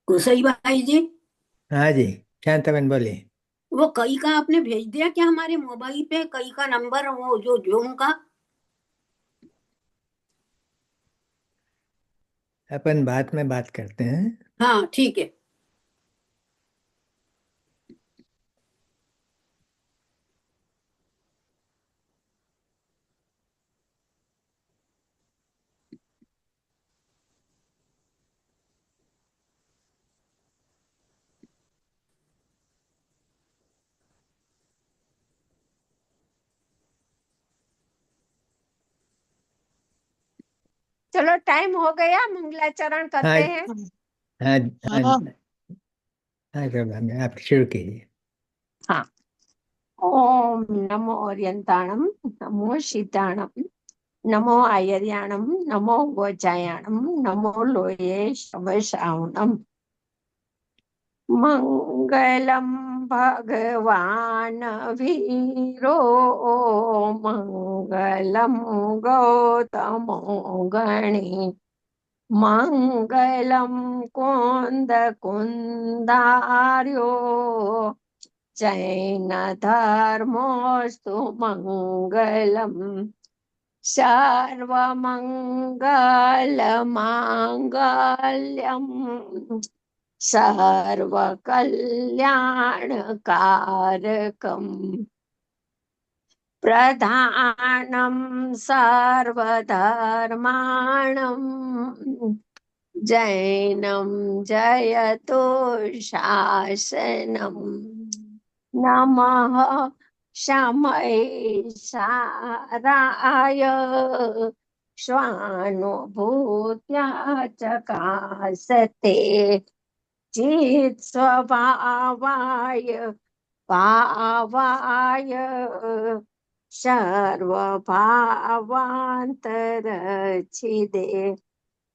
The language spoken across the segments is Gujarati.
कुशई भाई जी। हाँ जी। शांताबेन बोलिए। वो कई का आपने भेज दिया क्या हमारे मोबाइल पे, कई का नंबर, वो जो जूम का? अपन बात में बात करते हैं। हाँ ठीक है। चलो टाइम हो गया, मंगलाचरण हाँ करते हैं। हाँ हाँ। हाँ। हाँ सब हमें आप शुरू कीजिए। हाँ। ओम नमो ओरियंताणम, नमो शीताणम, नमो आयर्याणम, नमो गोचायाणम, नमो लोये शवशावनम। मंगलम भगवान वीरो, मंगलम गौतमो गणी, मंगलम कुंद कुंदार्यो, जैन धर्मोस्तु मंगलम। सर्वमंगल मांगल्यम, सर्वकल्याणकारकम, प्रधानम सर्वधर्माणम, जैनम जयतु शासनम। नमः शमये साराय, स्वानुभूत्या चकासते, चित् स्वभावाय भावाय, सर्वभावान्तरच्छिदे।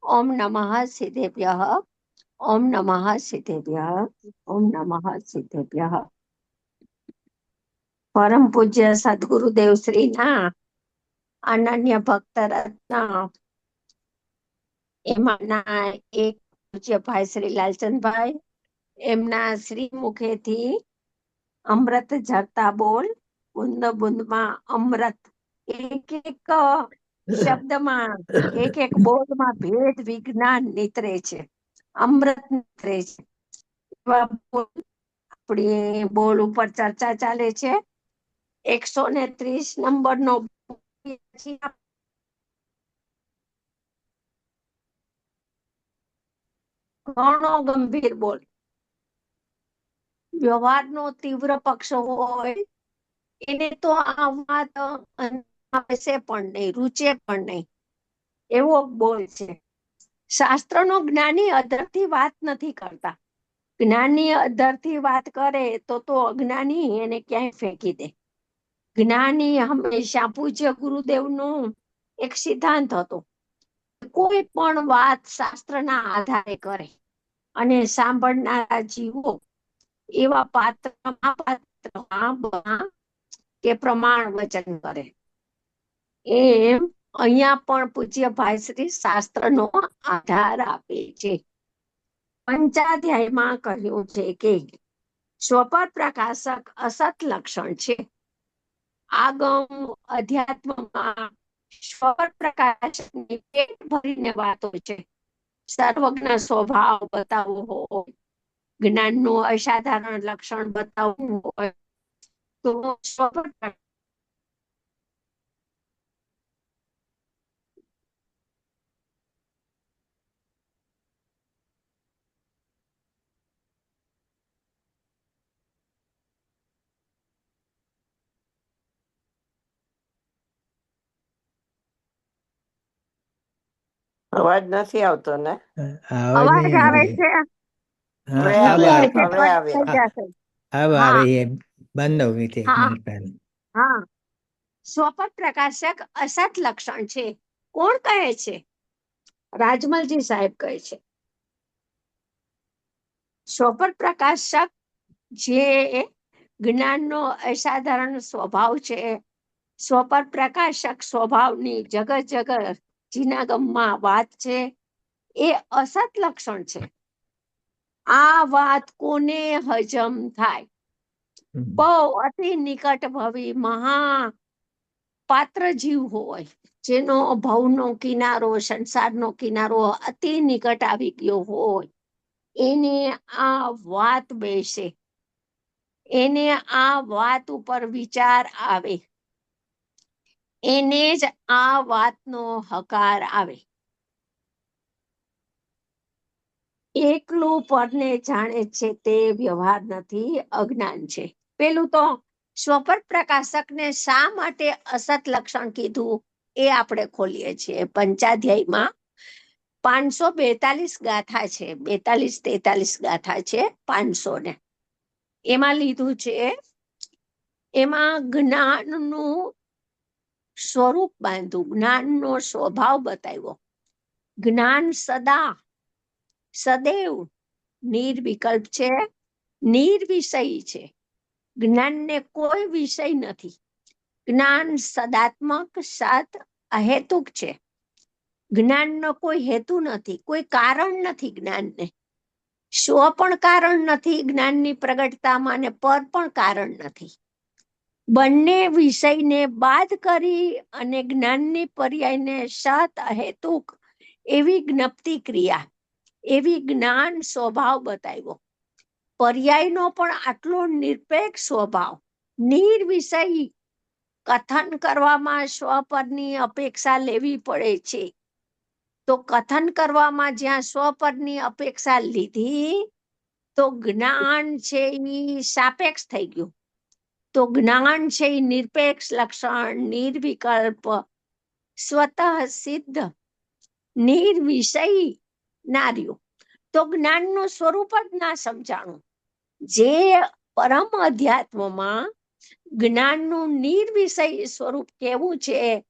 ओम नमः सिद्धेभ्यः, ओम नमः सिद्धेभ्यः, ओम नमः सिद्धेभ्यः। परम पूज्य सद्गुरुदेव श्री ना अनन्य भक्त रत्न, એમાંના એક પૂજ્ય ભાઈ શ્રી લાલચંદભાઈ, એમના શ્રી મુખેથી અમૃત ઝરતા બોલ, બુંદ બુંદમાં અમૃત, એક એક શબ્દમાં, એક એક બોલમાં ભેદ વિજ્ઞાન નીતરે છે, અમૃત નીતરે છે. એવા બોલ, આપણી બોલ ઉપર ચર્ચા ચાલે છે. 130 નંબરનો ઘણો ગંભીર બોલ. વ્યવહારનો તીવ્ર પક્ષ હોય એને તો આ વાત આવશે પણ નહીં, રૂચે પણ નહીં, એવો બોલ છે. શાસ્ત્રનો જ્ઞાની અધરથી વાત નથી કરતા. જ્ઞાની અધરથી વાત કરે તો અજ્ઞાની એને ક્યાંય ફેંકી દે. જ્ઞાની હંમેશા પૂજ્ય ગુરુદેવનો એક સિદ્ધાંત હતો, કોઈ પણ વાત શાસ્ત્રના આધારે કરે અને સાંભળનારા જીવો એવા પાત્રમાં કે પ્રમાણ વચન કરે. એમ અહીંયા પણ પૂજ્ય ભાઈ શ્રી શાસ્ત્રનો આધાર આપે છે. પંચાધ્યાયમાં કહ્યું છે કે સ્વપર પ્રકાશક અસત લક્ષણ છે. આગમ અધ્યાત્મમાં સ્વપર પ્રકાશકની પેટ ભરીને વાતો છે. સર્વજ્ઞ સ્વભાવ બતાવવો હોય, જ્ઞાનનું અસાધારણ લક્ષણ બતાવવું હોય તો સ્વપર અવાજ નથી આવતો ને? आवाज અવાજ नहीं आ આવે रही है। છે? हाँ હવે अब એક આવ્યો, મિનિટ હવે બંધ આવ્યો. થઈ हाँ, જશે. अब आ હા. रही है। बंद हो गई थी एक હા. मिनट पहले। હા. સ્વપર પ્રકાશક અસત લક્ષણ છે. કોણ કહે છે? રાજમલજી સાહેબ કહે છે. સ્વપર પ્રકાશક જે જ્ઞાનનો અસાધારણ સ્વભાવ છે, સ્વપર પ્રકાશક સ્વભાવની જગત જગત જીનાગમમાં વાત છે, એ અસત લક્ષણ છે. આ વાત કોને હજમ થાય? બહુ અતિ નિકટ ભવી મહા પાત્ર જીવ હોય, જેનો ભવનો કિનારો, સંસારનો કિનારો અતિ નિકટ આવી ગયો હોય, એને આ વાત બેસે, એને આ વાત ઉપર વિચાર આવે, એને જ આ વાતનો હકાર આવે. એકલું પરને જાણે છે તે વ્યવહાર નથી, અજ્ઞાન છે. પેલું તો સ્વપર પ્રકાશકને શા માટે અસત લક્ષણ કીધું એ આપણે ખોલીએ છીએ. પંચાધ્યાયમાં 542 ગાથા છે, 42-43 ગાથા છે, 500 ને એમાં લીધું છે. એમાં જ્ઞાનનું સ્વરૂપ બાંધ્યું, જ્ઞાનનો સ્વભાવ બતાવ્યો. જ્ઞાન સદા સદૈવ નિર્વિકલ્પ છે, નિર્વિષય છે. જ્ઞાનને કોઈ વિષય નથી. જ્ઞાન સદાત્મક, સત, અહેતુક છે. જ્ઞાનનો કોઈ હેતુ નથી, કોઈ કારણ નથી જ્ઞાનને. સ્વ પણ કારણ નથી જ્ઞાનની પ્રગટતામાં, અને પર પણ કારણ નથી. બંને વિષયને બાદ કરી અને જ્ઞાનની પર્યાયને સત, અહેતુક એવી જ્ઞપ્તિ ક્રિયા, એવી જ્ઞાન સ્વભાવ બતાવ્યો. પર્યાયનો પણ આટલો નિરપેક્ષ સ્વભાવ, નિર્વિષય કથન કરવામાં સ્વપરની અપેક્ષા લેવી પડે છે. તો કથન કરવામાં જ્યાં સ્વપરની અપેક્ષા લીધી, તો જ્ઞાન છે એ સાપેક્ષ થઈ ગયું. તો જ્ઞાન છે એ નિરપેક્ષ લક્ષણ, નિર્વિકલ્પ, સ્વતઃ સિદ્ધ, નિર્વિષય ના રહ્યું. તો જ્ઞાનનું સ્વરૂપ જ ના સમજાણું. જે પરમ અધ્યાત્મમાં જ્ઞાનનું નિર્વિષય સ્વરૂપ કેવું છે,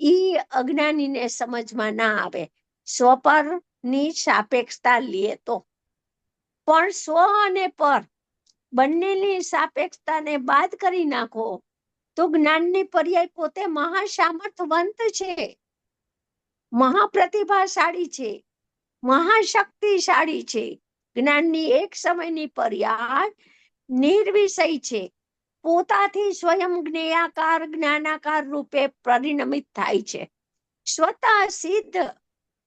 ઈ અજ્ઞાનીને સમજમાં ના આવે. સ્વપરની સાપેક્ષતા લે તો પણ સ્વ અને પર બંનેની સાપેક્ષતાને બાદ કરી નાખો તો જ્ઞાનની પર્યાય પોતે મહાસામર્થવંત છે, મહાપ્રતિભાશાળી છે, મહાશક્તિશાળી છે. જ્ઞાનની એક સમયની પર્યાય નિર્વિષય છે, પોતાથી સ્વયં જ્ઞેયાકાર, જ્ઞાનાકાર રૂપે પરિણમિત થાય છે. સ્વતઃ સિદ્ધ,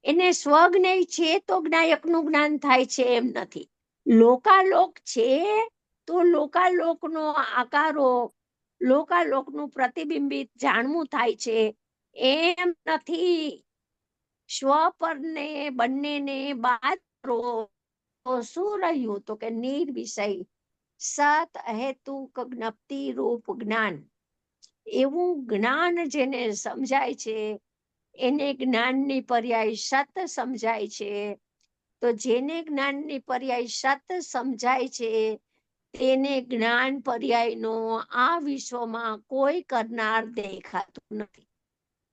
એને સ્વજ્ઞેય છે તો જ્ઞાયકનું જ્ઞાન થાય છે એમ નથી. લોકાલોક છે તો લોકાલોકનો આકારો, લોકાલોકનું પ્રતિબિંબિત જાણવું થાય છે એમ નથી. સ્વપરને બંનેને બાદ કરો તો શું રહ્યું? તો કે નિર્વિષય, સત, અહેતુક, જ્ઞપ્તિ રૂપ જ્ઞાન. એવું જ્ઞાન જેને સમજાય છે એને જ્ઞાનની પર્યાય સત સમજાય છે. તો જેને જ્ઞાનની પર્યાય સત સમજાય છે તેને જ્ઞાન પર્યાયનો આ વિશ્વમાં કોઈ કરનાર દેખાતું નથી.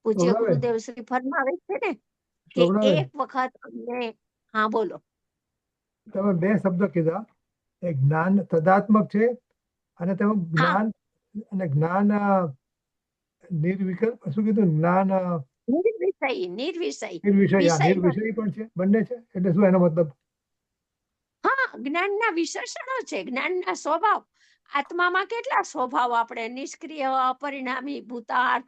પૂજ્ય ગુરુદેવ શ્રી ફરમાવે છે ને કે એક વખત અમને, હા બોલો. તમે બે શબ્દો કીધા, એક જ્ઞાન તદાત્મક છે અને તમે જ્ઞાન અને જ્ઞાન નિર્વિકલ્પ, શું કીધું? જ્ઞાન નિર્વિષય પણ છે, બંને છે. એટલે શું એનો મતલબ? હા, જ્ઞાનના વિશેષણો છે, જ્ઞાનના સ્વભાવ. આત્મામાં કેટલા સ્વભાવ આપણે? નિષ્ક્રિય, અપરિણામી, ભૂતાર્થ,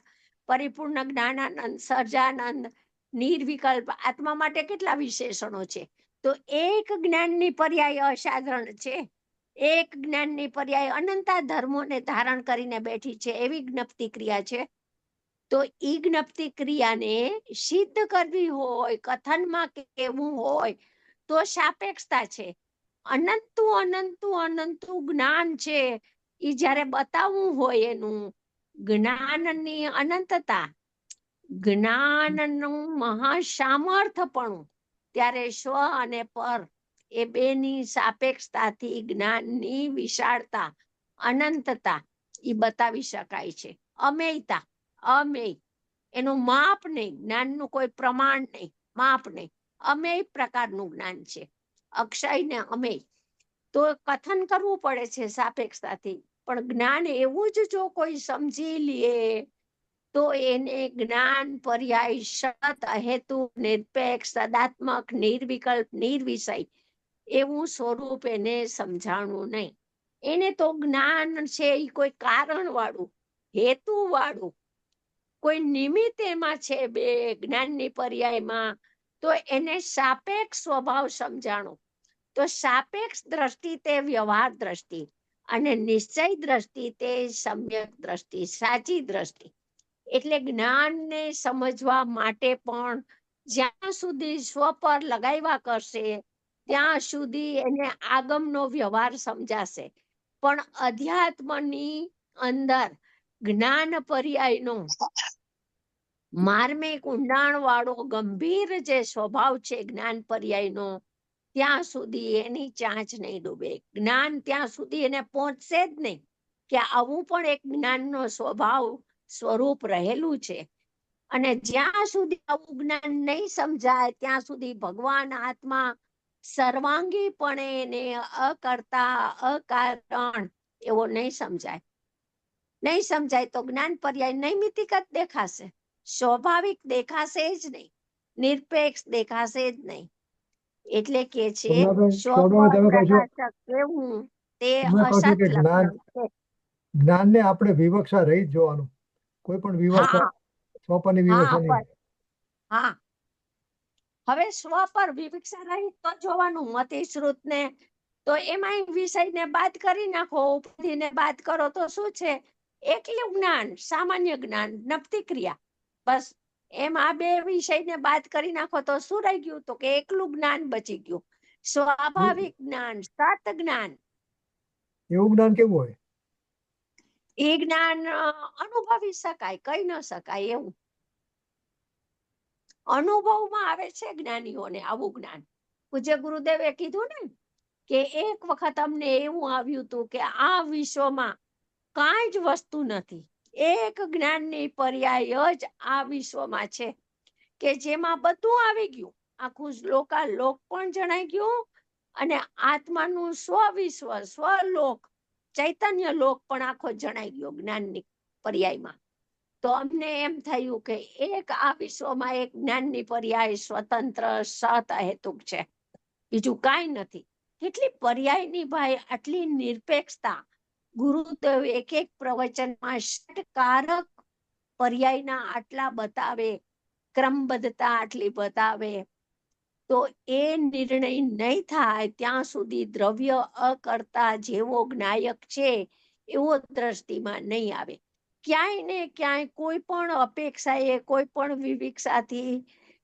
પરિપૂર્ણ જ્ઞાનાનંદ, સર્જાનંદ, નિર્વિકલ્પ. આત્મા માટે કેટલા વિશેષણો છે? તો એક જ્ઞાનની પર્યાય અસાધારણ છે, એક જ્ઞાનની પર્યાય અનંતા ધર્મોને ધારણ કરીને બેઠી છે એવી જ્ઞપ્તિ ક્રિયા છે. તો ઈ જ્ઞપ્તિ ક્રિયાને સિદ્ધ કરવી હોય, કથનમાં કેવું હોય તો સાપેક્ષતા છે. અનંતું જ્ઞાન છે, ઈ જ્યારે બતાવવું હોય એનું જ્ઞાનની અનંતતા, જ્ઞાનનું મહાસામર્થપણું, ત્યારે સ્વ અને પર એ બેની સાપેક્ષતાથી જ્ઞાનની વિશાળતા, અનંતતા ઈ બતાવી શકાય છે. અમેયતા, અમેય, એનું માપ નહીં, જ્ઞાનનું કોઈ પ્રમાણ નહીં, માપ નહીં. અમેય પ્રકારનું જ્ઞાન છે, અક્ષય ને અમેય. તો કથન કરવું પડે છે સાપેક્ષતાથી, પણ જ્ઞાન એવું જ જો કોઈ સમજી લે તો એને જ્ઞાન પર્યાય સત, અહેતુ, નિરપેક્ષ, સદાત્મક, નિર્વિકલ્પ, નિર્વિષય એવું સ્વરૂપ એને સમજાણું નહીં. એને તો જ્ઞાન છે એ કોઈ કારણ વાળું, હેતુ વાળું, કોઈ નિમિત્ત એમાં છે બે જ્ઞાનની પર્યાયમાં, તો એને સાપેક્ષ સ્વભાવ સમજાણો. તો સાપેક્ષ દ્રષ્ટિ તે વ્યવહાર દ્રષ્ટિ, અને નિશ્ચય દ્રષ્ટિ તે સમ્યક દ્રષ્ટિ, સાચી દ્રષ્ટિ. એટલે જ્ઞાનને સમજવા માટે પણ જ્યાં સુધી સ્વ પર લગાવ્યા કરશે ત્યાં સુધી એને આગમનો વ્યવહાર સમજાશે. પણ અધ્યાત્મની અંદર જ્ઞાન પર્યાયનો માર્મિક ઊંડાણ વાળો ગંભીર જે સ્વભાવ છે જ્ઞાન પર્યાયનો, ત્યાં સુધી એની ચાંચ નહીં ડૂબે. જ્ઞાન ત્યાં સુધી એને પહોંચશે જ નહીં કે આવું પણ એક જ્ઞાનનો સ્વભાવ સ્વરૂપ રહેલું છે. અને જ્યાં સુધી આવું જ્ઞાન નહીં સમજાય ત્યાં સુધી ભગવાન આત્મા સર્વાંગીપણે એને અકર્તા અકારણ એવો નહીં સમજાય. નહીં સમજાય તો જ્ઞાન પર્યાય નૈમિતિક જ દેખાશે, સ્વાભાવિક દેખાશે જ નહીં, નિરપેક્ષ દેખાશે જ નહીં. એટલે કે છે સ્વભાવે તમે કહો છો પ્રકાશક કેવું તે તમે કહો છો અસત કે લક્ષણ છે. જ્ઞાનને આપણે વિવક્ષા રહી જ જોવાનું, કોઈ પણ વિવક્ષા, સ્વપરની હા વિવક્ષા નહીં. બસ. હા, હવે સ્વ પર વિવક્ષા રહી તો જોવાનું. મતિ શ્રુત ને તો એમાં વિષયને બાદ કરી નાખો, ઉપાધિને બાદ કરો તો શું છે? એકલું જ્ઞાન, સામાન્ય જ્ઞાન, જ્ઞપ્તિ ક્રિયા, બસ. એમ આ બે વિષયને બાદ કરી નાખો તો શું રહી ગયું? તો કે એકલું જ્ઞાન બચી ગયું, સ્વાભાવિક જ્ઞાન, સત જ્ઞાન. એવું જ્ઞાન કેવું હોય? એ જ્ઞાન અનુભવી શકાય, કહી ન શકાય એવું. અનુભવમાં આવે છે જ્ઞાનીઓને આવું જ્ઞાન. પૂજ્ય ગુરુદેવે કીધું ને કે એક વખત અમને એવું આવ્યું હતું કે આ વિશ્વમાં કાંઈ જ વસ્તુ નથી, એક જ્ઞાનની પર્યાય જ આ વિશ્વમાં છે કે જેમાં બધું આવી ગયું. આખું લોક પણ જણાઈ ગયું અને આત્માનું સ્વવિશ્વ, સ્વલોક, ચૈતન્ય લોક પણ આખો જણાઈ ગયો જ્ઞાનની પર્યાયમાં. તો અમને એમ થયું કે એક આ વિશ્વમાં એક જ્ઞાનની પર્યાય સ્વતંત્ર સત હેતુક છે, બીજું કાંઈ નથી. કેટલી પર્યાયની ભાઈ, આટલી નિરપેક્ષતા. ગુરુદેવ એક એક પ્રવચનમાં ષટકારક પર્યાયના આટલા બતાવે, ક્રમબદ્ધતા આટલી બતાવે. તો એ નિર્ણય નહીં થાય ત્યાં સુધી દ્રવ્ય અકર્તા જેવો જ્ઞાયક છે એવો દ્રષ્ટિમાં નહીં આવે. ક્યાંય ને ક્યાંય કોઈ પણ અપેક્ષાએ, કોઈ પણ વિવિક્ષાથી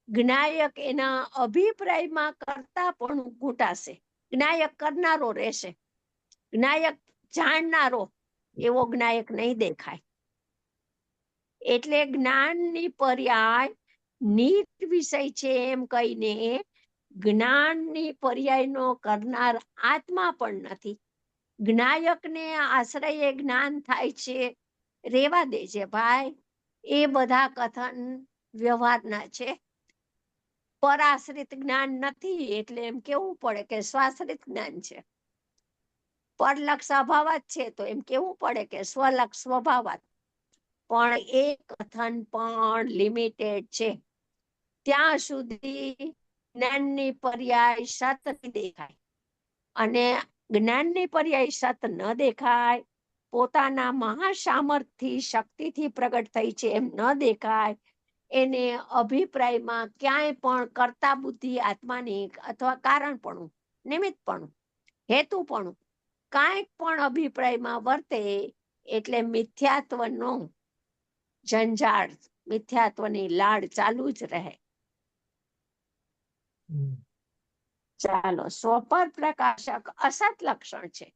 જ્ઞાયક એના અભિપ્રાયમાં કરતા પણ ઘૂંટાશે. જ્ઞાયક કરનારો રહેશે, જ્ઞાયક જાણનારો એવો જ્ઞાયક નહીં દેખાય. એટલે જ્ઞાનની પર્યાય નીત વિષય છે એમ કહીને જ્ઞાનની પર્યાયનો કરનાર આત્મા પણ નથી. જ્ઞાયકને આશ્રયે જ્ઞાન થાય છે, રેવા દેજે ભાઈ. એ બધા કથન વ્યવહારના છે. પરાશ્રિત જ્ઞાન નથી એટલે એમ કેવું પડે કે સ્વાશ્રિત જ્ઞાન છે. પરલક્ષ અભાવાત છે તો એમ કેવું પડે કે સ્વલક્ષ સ્વભાવાત. પણ એ કથન પણ લિમિટેડ છે. ત્યાં સુધી જ્ઞાનની પર્યાય સત નહીં દેખાય, અને જ્ઞાનની પર્યાય સત ન દેખાય, પોતાના મહાસામર્થ્યથી શક્તિથી પ્રગટ થઈ છે એમ ન દેખાય. એને અભિપ્રાયમાં ક્યાંય પણ કર્તા બુદ્ધિ આત્માની અથવા કારણપણું, નિમિત્તપણું, હેતુપણું કાંઈક પણ અભિપ્રાયમાં વર્તે એટલે મિથ્યાત્વનો જંજાળ, મિથ્યાત્વની લાડ ચાલુ જ રહે. ચાલો, સ્વપર પ્રકાશક અસત લક્ષણ છે.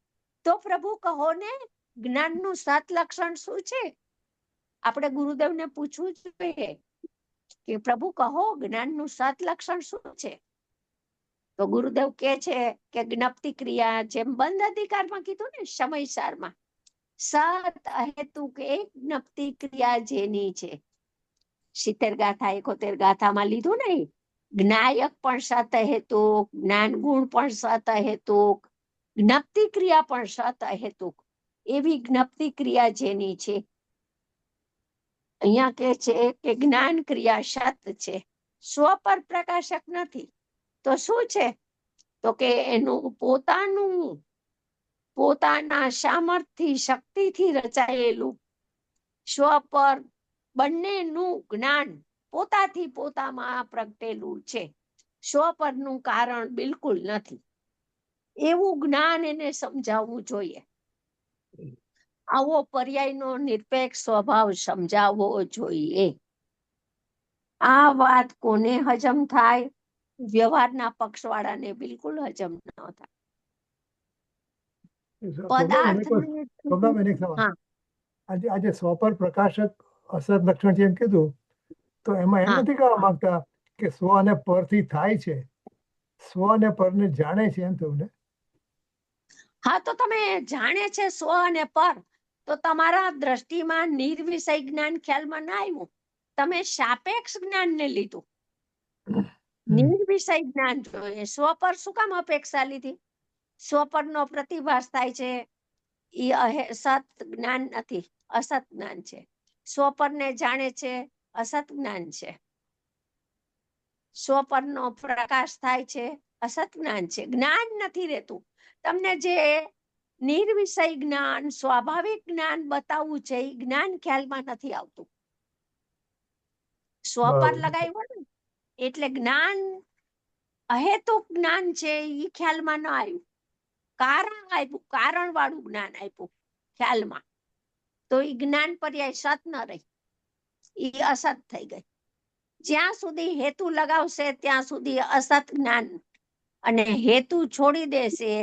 તો પ્રભુ કહો ને, જ્ઞાનનું સત લક્ષણ શું છે? આપણે ગુરુદેવને પૂછવું જોઈએ કે પ્રભુ કહો જ્ઞાનનું સત લક્ષણ શું છે? તો ગુરુદેવ કે છે કે જ્ઞપ્તિ ક્રિયા, જેમ બંધ અધિકારમાં કીધું ને સમયસારમાં, સત અહેતુક એક જ્ઞપ્તિ ક્રિયા જેની છે. 70 ગાથા 71 ગાથામાં લીધું ને, જ્ઞાયક પણ સત હેતુક, જ્ઞાન ગુણ પણ સત હેતુક, જ્ઞપ્તિ ક્રિયા પણ સત હેતુક. એવી જ્ઞપ્તિ ક્રિયા જેની છે. અહીંયા કે છે કે જ્ઞાન ક્રિયા સત છે, સ્વ પર પ્રકાશક નથી. તો શું છે? તો કે એનું પોતાના સામર્થ્ય શક્તિથી રચાયેલું સ્વ પર બંનેનું જ્ઞાન પોતાથી પોતામાં પ્રગટેલું છે. સ્વ પરનું કારણ બિલકુલ નથી. એવું જ્ઞાન એને સમજાવવું જોઈએ. આવો પર્યાયનો નિરપેક્ષ સ્વભાવ સમજાવવો જોઈએ. આ વાત કોને હજમ થાય? વ્યવહારના પક્ષવાળાને બિલકુલ હજમ ન થાય. શોભાબેન, એક સવાલ. હા આજે સ્વપર પ્રકાશક અસત લક્ષણ છે એમ કીધું, તો એમાં એમ હા. નથી કહેવા માંગતા કે સ્વ અને પરથી થાય છે, સ્વ અને પરને જાણે છે એમ થયું ને? હા, તો તમે જાણે છે સ્વ અને પર, તો તમારા દ્રષ્ટિમાં નિર્વિષય જ્ઞાન ખ્યાલમાં ના આવ્યું. તમે સાપેક્ષ જ્ઞાનને લીધું. નિર્વિષય જ્ઞાન જોઈએ. સ્વ પર શું કામ અપેક્ષા લીધી? સ્વ પરનો પ્રતિભાસ થાય છે, એ સત જ્ઞાન નથી, અસત જ્ઞાન છે. સ્વ પરને જાણે છે, અસત જ્ઞાન છે. સ્વ પરનો પ્રકાશ થાય છે, અસત જ્ઞાન છે. જ્ઞાન નથી રહેતું. તમને જે નિર્વિષય જ્ઞાન, સ્વાભાવિક જ્ઞાન બતાવવું છે, એ જ્ઞાન ખ્યાલમાં નથી આવતું. સ્વ પર લગાવ્યું ને એટલે જ્ઞાન, અહેતુક જ્ઞાન છે, એ ખ્યાલમાં ન આવ્યું. કારણ આપ્યું, કારણ વાળું જ્ઞાન આપ્યું ખ્યાલમાં, તો એ જ્ઞાન પર્યાય સત ન રહી, એ અસત થઈ ગઈ. જ્યાં સુધી હેતુ લગાવશે ત્યાં સુધી અસત જ્ઞાન, અને હેતુ છોડી દેશે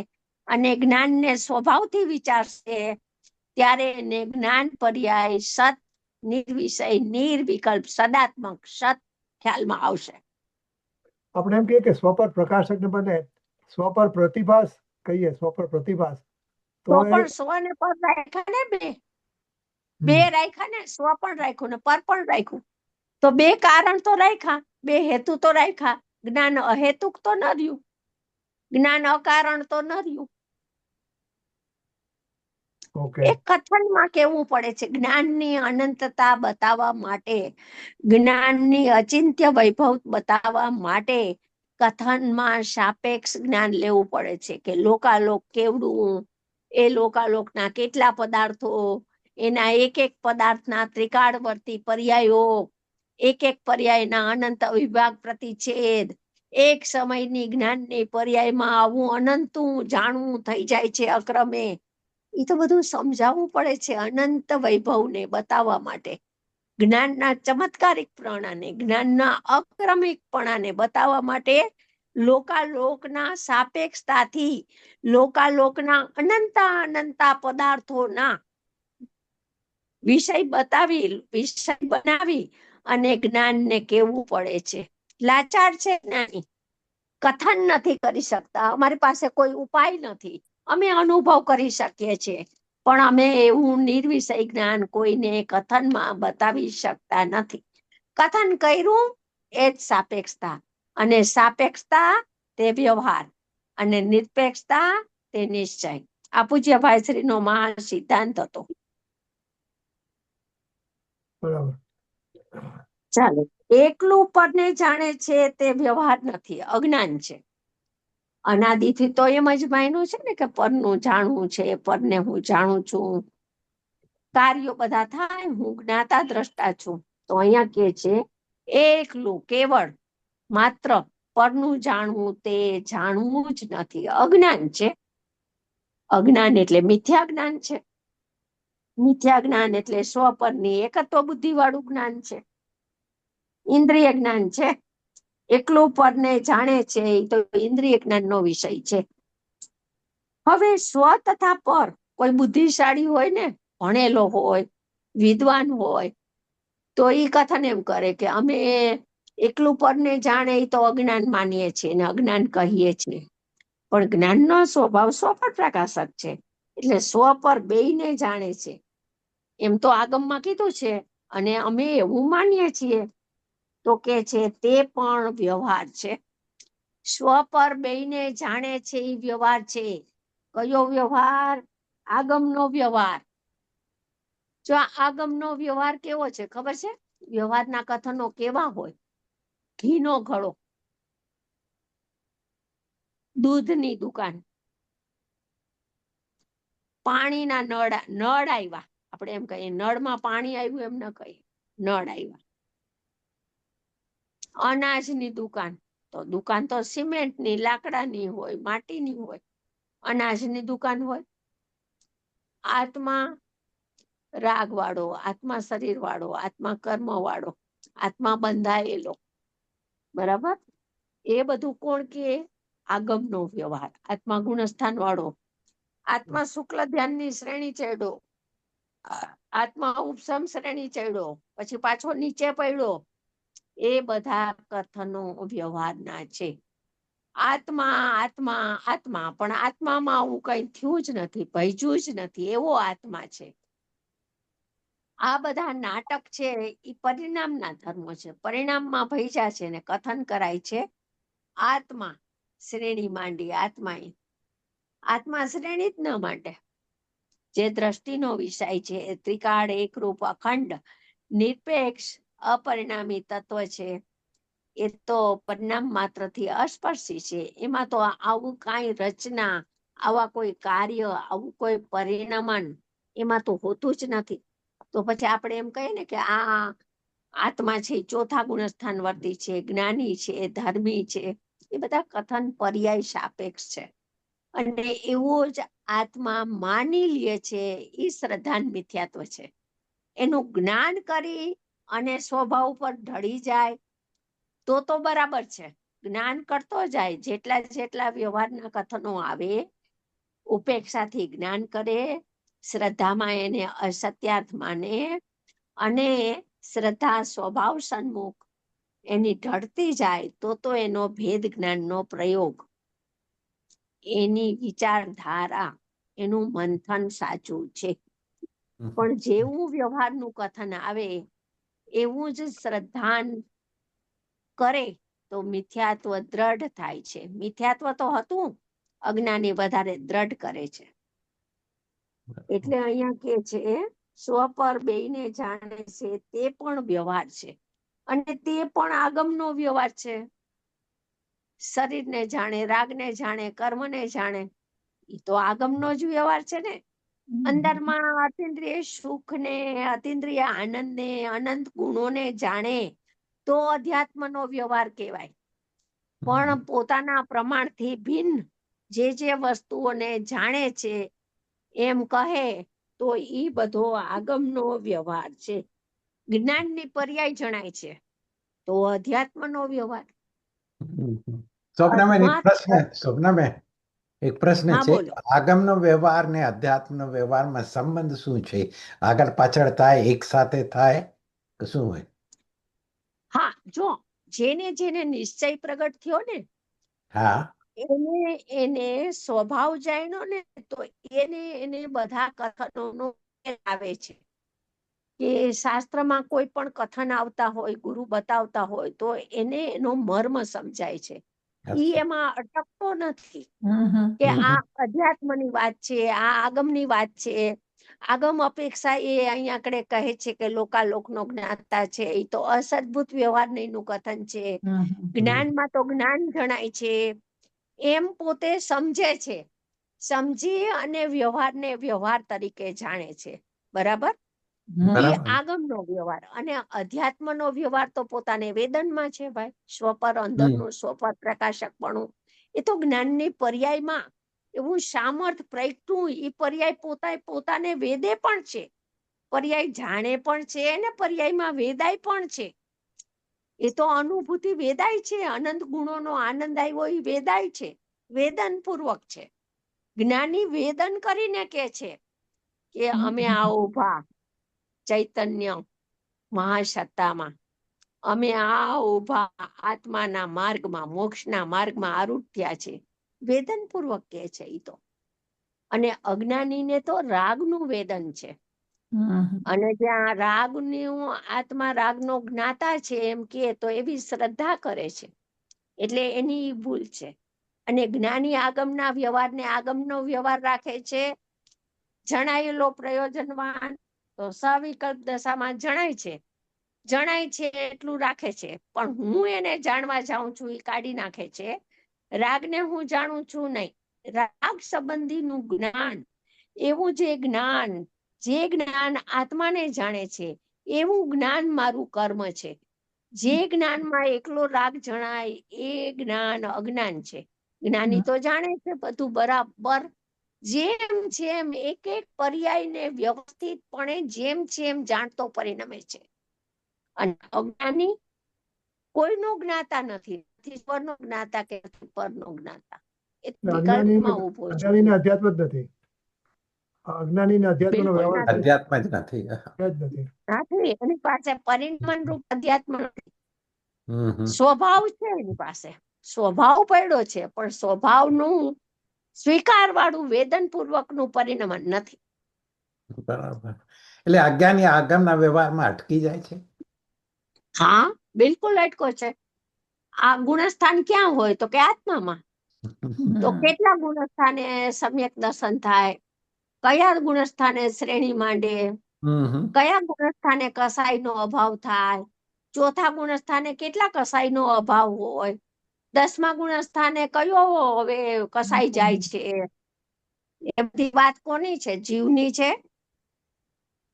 અને જ્ઞાનને સ્વભાવથી વિચારશે, ત્યારે એને જ્ઞાન પર્યાય સત, નિર્વિષય, નિર્વિકલ્પ, સદાત્મક સત ખ્યાલમાં આવશે. આપણે એમ કહીએ કે સ્વપર પ્રકાશક ને બદલે સ્વપર પ્રતિભાસ કહીએ, સ્વપર પ્રતિભાસ, તો પણ સ્વ ને પર રાખ્યા ને, બે રાખ્યા ને, સ્વ પણ રાખ્યું ને પર પણ રાખ્યું, તો બે કારણ તો રાખ્યા, બે હેતુ તો રાખ્યા. જ્ઞાન અહેતુક તો ન રહ્યું, જ્ઞાન અકારણ તો ન રહ્યું. એક કથનમાં કેવું પડે છે, જ્ઞાનની અનંતતા બતાવવા માટે, જ્ઞાનની અચિંત્ય વૈભવ બતાવવા માટે કથનમાં સાપેક્ષ જ્ઞાન લેવું પડે છે, કે લોકાલોક કેવડું, એ લોકાલોકના કેટલા પદાર્થો, એના એક એક પદાર્થના ત્રિકાળવર્તી પર્યાયો, એક એક પર્યાયના અનંત વિભાગ પ્રતિછેદ, એક સમયની જ્ઞાનની પર્યાયમાં આવું અનંતું જાણવું થઈ જાય છે અક્રમે. એ તો બધું સમજાવવું પડે છે અનંત વૈભવને બતાવવા માટે. જ્ઞાનના ચમત્કારિકપણાને, જ્ઞાનના અક્રમિકપણાને બતાવવા માટે લોકાલોકના સાપેક્ષતાથી, લોકાલોકના અનંતા પદાર્થોના વિષય બતાવી, વિષય બનાવી અને જ્ઞાનને કેવું પડે છે. લાચાર છે જ્ઞાની, કથન નથી કરી શકતા, અમારી પાસે કોઈ ઉપાય નથી, અમે અનુભવ કરી શકીએ છીએ, પણ અમે એવું નિર્વિષય જ્ઞાન કોઈને કથનમાં બતાવી શકતા નથી. કથન કર્યું એ જ સાપેક્ષતા, અને સાપેક્ષતા તે વ્યવહાર, અને નિરપેક્ષતા તે નિશ્ચય. આ પૂજ્યભાઈ શ્રીનો મહાન સિદ્ધાંત હતો. બરાબર. ચાલો, એકલું પરને જાણે છે તે વ્યવહાર નથી, અજ્ઞાન છે. અનાદિથી તો એમ જ માન્યું છે ને કે પરનું જાણવું છે, પરને હું જાણું છું, કાર્યો બધા થાય, હું જ્ઞાતા દ્રષ્ટા છું. તો અહીંયા કે છે એકલું કેવળ માત્ર પરનું જાણવું, તે જાણવું જ નથી, અજ્ઞાન છે. અજ્ઞાન એટલે મિથ્યા જ્ઞાન છે. મિથ્યા જ્ઞાન એટલે સ્વપરની એકત્વ બુદ્ધિ વાળું જ્ઞાન છે, ઇન્દ્રિય જ્ઞાન છે. એકલું પરને જાણે છે એ તો ઇન્દ્રિય જ્ઞાનનો વિષય છે. હવે સ્વ તથા પર, કોઈ બુદ્ધિશાળી હોય ને, ભણેલો હોય, વિદ્વાન હોય, તો એ કથન એમ કરે કે અમે એકલું પરને જાણે એ તો અજ્ઞાન માનીએ છીએ ને અજ્ઞાન કહીએ છીએ, પણ જ્ઞાનનો સ્વભાવ સ્વ પર પ્રકાશક છે, એટલે સ્વ પર બેયને જાણે છે એમ તો આગમમાં કીધું છે, અને અમે એવું માનીએ છીએ. તો કે છે તે પણ વ્યવહાર છે. સ્વ પર બેયને જાણે છે એ વ્યવહાર છે. કયો વ્યવહાર? આગમનો વ્યવહાર. જો આગમનો વ્યવહાર કેવો છે ખબર છે? વ્યવહારના કથનો કેવા હોય? ઘીનો ઘડો. દૂધની દુકાન, પાણીના નળ આવ્યા, આપણે એમ કહીએ નળમાં પાણી આવ્યું એમ ન કહીએ, નળ આવ્યા. અનાજની દુકાન, તો દુકાન તો સિમેન્ટની, લાકડાની હોય, માટીની હોય. અનાજની દુકાન હોય. આત્મા રાગ વાળો, આત્મા શરીર વાળો, આત્મા કર્મ વાળો, આત્મા બંધાયેલો, બરાબર. એ બધું કોણ કે? આગમનો વ્યવહાર. આત્મા ગુણસ્થાન વાળો, આત્મા શુક્લ ધ્યાનની શ્રેણી ચડ્યો, આત્મા ઉપસમ શ્રેણી ચડ્યો, પછી પાછો નીચે પડ્યો. એ બધા કથનો વ્યવહારના છે. આત્મા આત્મા આત્મા, પણ આત્મામાં આવું કઈ થયું જ નથી, ભજ્યું જ નથી, એવો આત્મા છે. આ બધા નાટક છે એ પરિણામના ધર્મો છે. પરિણામમાં ભજ્યા છે ને કથન કરાય છે. આત્મા શ્રેણી માંડી, આત્મા શ્રેણી જ ન માંડે. જે દ્રષ્ટિનો વિષય છે, ત્રિકાળ, એકરૂપ, અખંડ, નિરપેક્ષ, અપરિણામી તત્વ છે. એ તો પરિણામ માત્રથી અસ્પર્શી છે. એમાં તો આવું કાંઈ રચના, આવા કોઈ કાર્ય, આવું કોઈ પરિણમન એમાં તો હોતું જ નથી. તો પછી આપણે એમ કહીએ ને કે આ આત્મા છે, ચોથા ગુણસ્થાન વર્તી છે, જ્ઞાની છે, ધર્મી છે. એ બધા કથન પર્યાય સાપેક્ષ છે. અને એવો જ આત્મા માની લે છે, એ શ્રદ્ધાન મિથ્યાત્વ છે. એનું જ્ઞાન કરી અને સ્વભાવ ઉપર ઢળી જાય તો બરાબર છે. જ્ઞાન કરતો જાય, જેટલા જેટલા વ્યવહારના કથનો આવે, ઉપેક્ષાથી જ્ઞાન કરે, શ્રદ્ધામાં એને અસત્યાર્થ માને, અને શ્રદ્ધા સ્વભાવ સન્મુખ એની ઢળતી જાય તો એનો ભેદ જ્ઞાનનો પ્રયોગ, એની વિચારધારા, એનું મંથન સાચું છે. પણ જેવું વ્યવહારનું કથન આવે એવું જ શ્રદ્ધાન કરે તો મિથ્યાત્વ દ્રઢ થાય છે. મિથ્યાત્વ તો હતું, અજ્ઞાની વધારે દ્રઢ કરે છે. એટલે અહીંયા કે છે સ્વ પર બેયને જાણે છે, તે પણ વ્યવહાર છે. અને તે પણ આગમનો વ્યવહાર છે. શરીરને જાણે, રાગને જાણે, કર્મને જાણે, એ તો આગમનો જ વ્યવહાર છે ને. અંદરમાં અતિન્દ્રિય સુખને, અતિન્દ્રિય આનંદને, અનંત ગુણોને જાણે તો અધ્યાત્મનો વ્યવહાર કહેવાય. પણ પોતાના પ્રમાણથી ભિન્ન જે વસ્તુઓને જાણે છે એમ કહે તો ઈ બધો આગમનો વ્યવહાર છે. જ્ઞાનની પર્યાય જણાય છે તો અધ્યાત્મનો વ્યવહાર. સ્વપ્નાબેન એક પ્રશ્ન હા, છે. બોલો. આગમનો વ્યવહાર ને અધ્યાત્મનો વ્યવહારમાં સંબંધ શું છે? આગળ પાછળ થાય, એક સાથે થાય કે શું હોય? હા, જો જેને નિશ્ચય પ્રગટ થયો ને, હા, એને સ્વભાવ જાણ્યો ને, તો એને બધા કથનોનો આવે છે. કે શાસ્ત્રમાં કોઈ પણ કથન આવતા હોય, ગુરુ બતાવતા હોય તો એને એનો મર્મ સમજાય છે. ઈ એમાં અટકતો નથી કે આ અધ્યાત્મની વાત છે, આ આગમની વાત છે. આગમ અપેક્ષા એ અહીંયા આગળ કહે છે કે લોકાલોકનો જ્ઞાતા છે, એ તો અસદભુત વ્યવહારનું કથન છે. જ્ઞાનમાં તો જ્ઞાન જણાય છે, એમ પોતે સમજે છે. સમજી અને વ્યવહારને વ્યવહાર તરીકે જાણે છે. બરાબર? એ આગમનો વ્યવહાર. અને અધ્યાત્મનો વ્યવહાર તો પોતાને વેદનમાં છે ભાઈ. સ્વપર અંદરનું સ્વપર પ્રકાશકપણું એ તો જ્ઞાનની પર્યાયમાં એવું સામર્થ પ્રગટ્યું. એ પર્યાય પોતાને વેદે પણ છે, પર્યાય જાણે પણ છે, અને પર્યાયમાં વેદાય પણ છે. એ તો અનુભૂતિ વેદાય છે. અનંત ગુણોનો આનંદ આવ્યો એ વેદાય છે, વેદન પૂર્વક છે. જ્ઞાની વેદન કરીને કે છે કે અમે આ ઉભા ચૈતન્ય મહાસત્તામાં, અમે આ ઉભા આત્માના માર્ગમાં, મોક્ષના માર્ગમાં આરૂઢ થયા છે. વેદન પૂર્વક કે છે ઈ તો. અને અજ્ઞાનીને તો રાગનું વેદન છે. અને જ્યાં રાગનું, આત્મા રાગનો જ્ઞાતા છે એમ કે તો એવી શ્રદ્ધા કરે છે, એટલે એની ભૂલ છે. અને જ્ઞાની આગમના વ્યવહારને આગમનો વ્યવહાર રાખે છે. જણાયેલો પ્રયોજનવાન તો સવિકલ્પ દશામાં જણાય છે એટલું રાખે છે. પણ હું એને જાણવા જાઉં છું એ કાઢી નાખે છે. રાગને હું જાણું છું નહીં. રાગ સંબંધીનું જ્ઞાન, એવું જે જ્ઞાન આત્માને જાણે છે એવું જ્ઞાન મારું કર્મ છે. જે જ્ઞાનમાં એકલો રાગ જણાય એ જ્ઞાન અજ્ઞાન છે. જ્ઞાની તો જાણે છે બધું બરાબર, જેમ એક એક પર્યાયને વ્યવસ્થિતપણે જેમ જાણતો પરિણમે છે. અને અજ્ઞાની કોઈનો જ્ઞાતા નથી, ઈશ્વરનો જ્ઞાતા કે પરનો જ્ઞાતા. એ વિકલ્પમાં ઉભો છે. અજ્ઞાનીને અધ્યાત્મ જ નથી. અજ્ઞાનીને અધ્યાત્મનો બિલકુલ વ્યવહાર નથી. અધ્યાત્મ જ નથી. જ નથી. નથી, એની પાસે પરિણામ રૂપ અધ્યાત્મ નથી. હમ હમ. સ્વભાવ છે એની પાસે, સ્વભાવ પડ્યો છે, પણ સ્વભાવનું સ્વીકાર વાળું વેદન પૂર્વકનું પરિણામ નથી. બરાબર. એટલે અજ્ઞાની આગમના વ્યવહારમાં અટકી જાય છે. હા, બિલકુલ અટકો છે. આ ગુણસ્થાન ક્યાં હોય તો કે આત્મામાં. તો કેટલા ગુણસ્થાને સમ્યક દર્શન થાય, કયા ગુણસ્થાને શ્રેણી માંડે, કયા ગુણસ્થાને કસાઈનો અભાવ થાય, ચોથા ગુણસ્થાને કેટલા કસાઈનો અભાવ હોય, 10મા ગુણસ્થાને કયો હવે કસાઈ જાય છે. એ બધી વાત કોની છે? જીવની છે.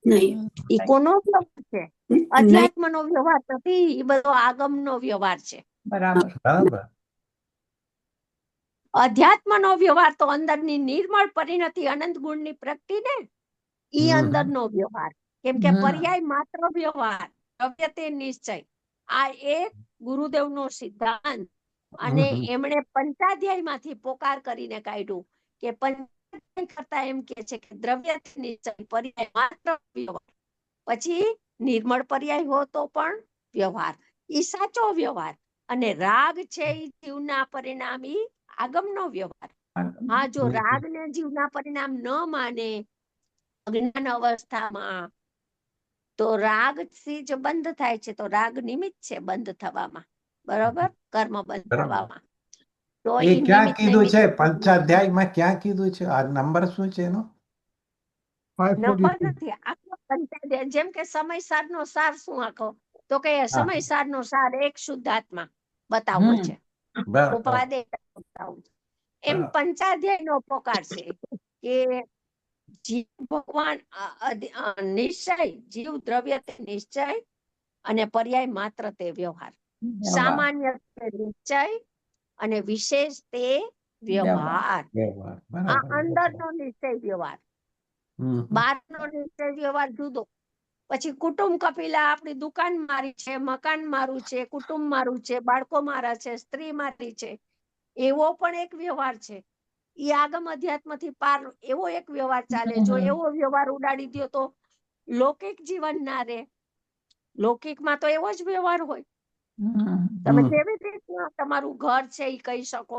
નહીં ઈ કોનો વ્યવહાર છે? અધ્યાત્મનો વ્યવહાર નથી, એ બધો આગમનો વ્યવહાર છે. બરાબર. બરાબર. અધ્યાત્મનો વ્યવહાર તો અંદરની નિર્મળ પરિણતિ અનંત ગુણની પ્રગતિ ને ઈ અંદરનો વ્યવહાર. કેમ કે પર્યાય માત્ર વ્યવહાર, દ્રવ્ય તે નિશ્ચય. આ એક ગુરુદેવનો સિદ્ધાંત. અને એમણે પંચાધ્યાયમાંથી પોકાર કરીને કાઢ્યું કે પંચાધ્યાય કરતા એમ કે છે કે દ્રવ્ય નિશ્ચય, પર્યાય માત્ર વ્યવહાર. પછી નિર્મળ પર્યાય હો તો પણ વ્યવહાર, ઈ સાચો વ્યવહાર. અને રાગ છે ઈ જીવના પરિણામી આગમનો વ્યવહાર. હા, જો રાગ ને જીવના પરિણામ ન માને અજ્ઞાન અવસ્થામાં, તો રાગ થી જ બંધ થાય છે. તો રાગ નિમિત્ત છે બંધ થવામાં, બરોબર, કર્મ બંધ થવામાં. તો એ ક્યાં કીધું છે? પંચાધ્યાયમાં ક્યાં કીધું છે? આ નંબર શું છે એનો? નંબર નથી આખો પંચાધ્યાય. જેમ કે સમયસારનો સાર શું આખો, તો કે સમયસારનો સાર એક શુદ્ધાત્મા બતાવવો છે, ઉપાદે બતાવવું છે. એમ પંચાધ્યાયનો પોકાર છે કે જીવ ભગવાન નિશ્ચય, જીવ દ્રવ્ય તે નિશ્ચય, અને પર્યાય માત્ર તે વ્યવહાર. સામાન્ય તે નિશ્ચય અને વિશેષ તે વ્યવહાર. આ અંદરનો નિશ્ચય વ્યવહાર, બહારનો નિશ્ચય વ્યવહાર જુદો. પછી કુટુંબ કપિલા, આપણી દુકાન મારી છે, મકાન મારું છે, કુટુંબ મારું છે, બાળકો મારા છે, સ્ત્રી મારી છે, એવો પણ એક વ્યવહાર છે. ઈ આગમ અધ્યાત્મથી પાર એવો એક વ્યવહાર ચાલે. જો એવો વ્યવહાર ઉડાડી દો તો લૌકિક જીવન ના રહે. લૌકિકમાં તો એવો જ વ્યવહાર હોય. તમે કેવી રીતે તમારું ઘર છે ઈ કહી શકો?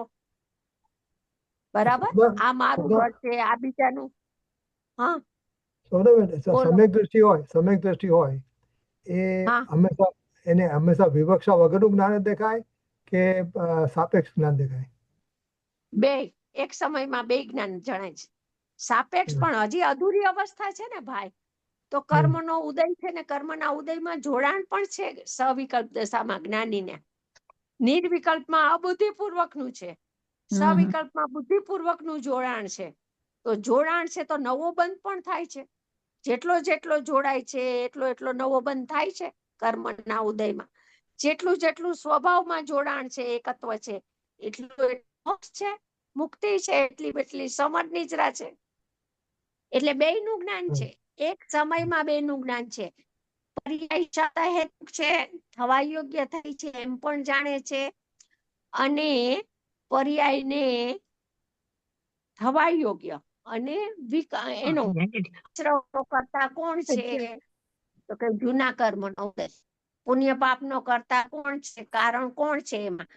બરાબર, આ મારું ઘર છે, આ બીજાનું. હા, સમ્યક દ્રષ્ટિ હોય એ હંમેશા વિવક્ષા વગરનું જ્ઞાન દેખાય કે સાપેક્ષ જ્ઞાન દેખાય? બે એક સમયમાં બે જ્ઞાન જણાય છે. સાપેક્ષ પણ હજી અધૂરી અવસ્થા છે ને ભાઈ. તો કર્મનો ઉદય છે ને, કર્મના ઉદયમાં જોડાણ પણ છે સવિકલ્પ દશામાં જ્ઞાનીને. નિર્વિકલ્પમાં અબુદ્ધિપૂર્વકનું છે, સવિકલ્પમાં બુદ્ધિપૂર્વકનું જોડાણ છે. તો જોડાણ છે તો નવો બંધ પણ થાય છે. જેટલો જોડાય છે એટલો નવો બંધ થાય છે કર્મના ઉદયમાં. જેટલું સ્વભાવમાં જોડાણ છે, એકત્વ છે, એટલું મોક્ષ છે, મુક્તિ છે, એટલી સમજ નિજરા છે. એટલે બેયનું જ્ઞાન છે. એક સમયમાં બેયનું જ્ઞાન છે. પર્યાય છતાં હેતુક છે, થવા યોગ્ય થાય છે એમ પણ જાણે છે, અને પર્યાયને થવા યોગ્ય અને એનો કરતા કોણ છે? તો કે જૂના કર્મનો ઉદય. પુણ્ય પાપનો કરતા કોણ છે? કારણ કોણ છે? એમાં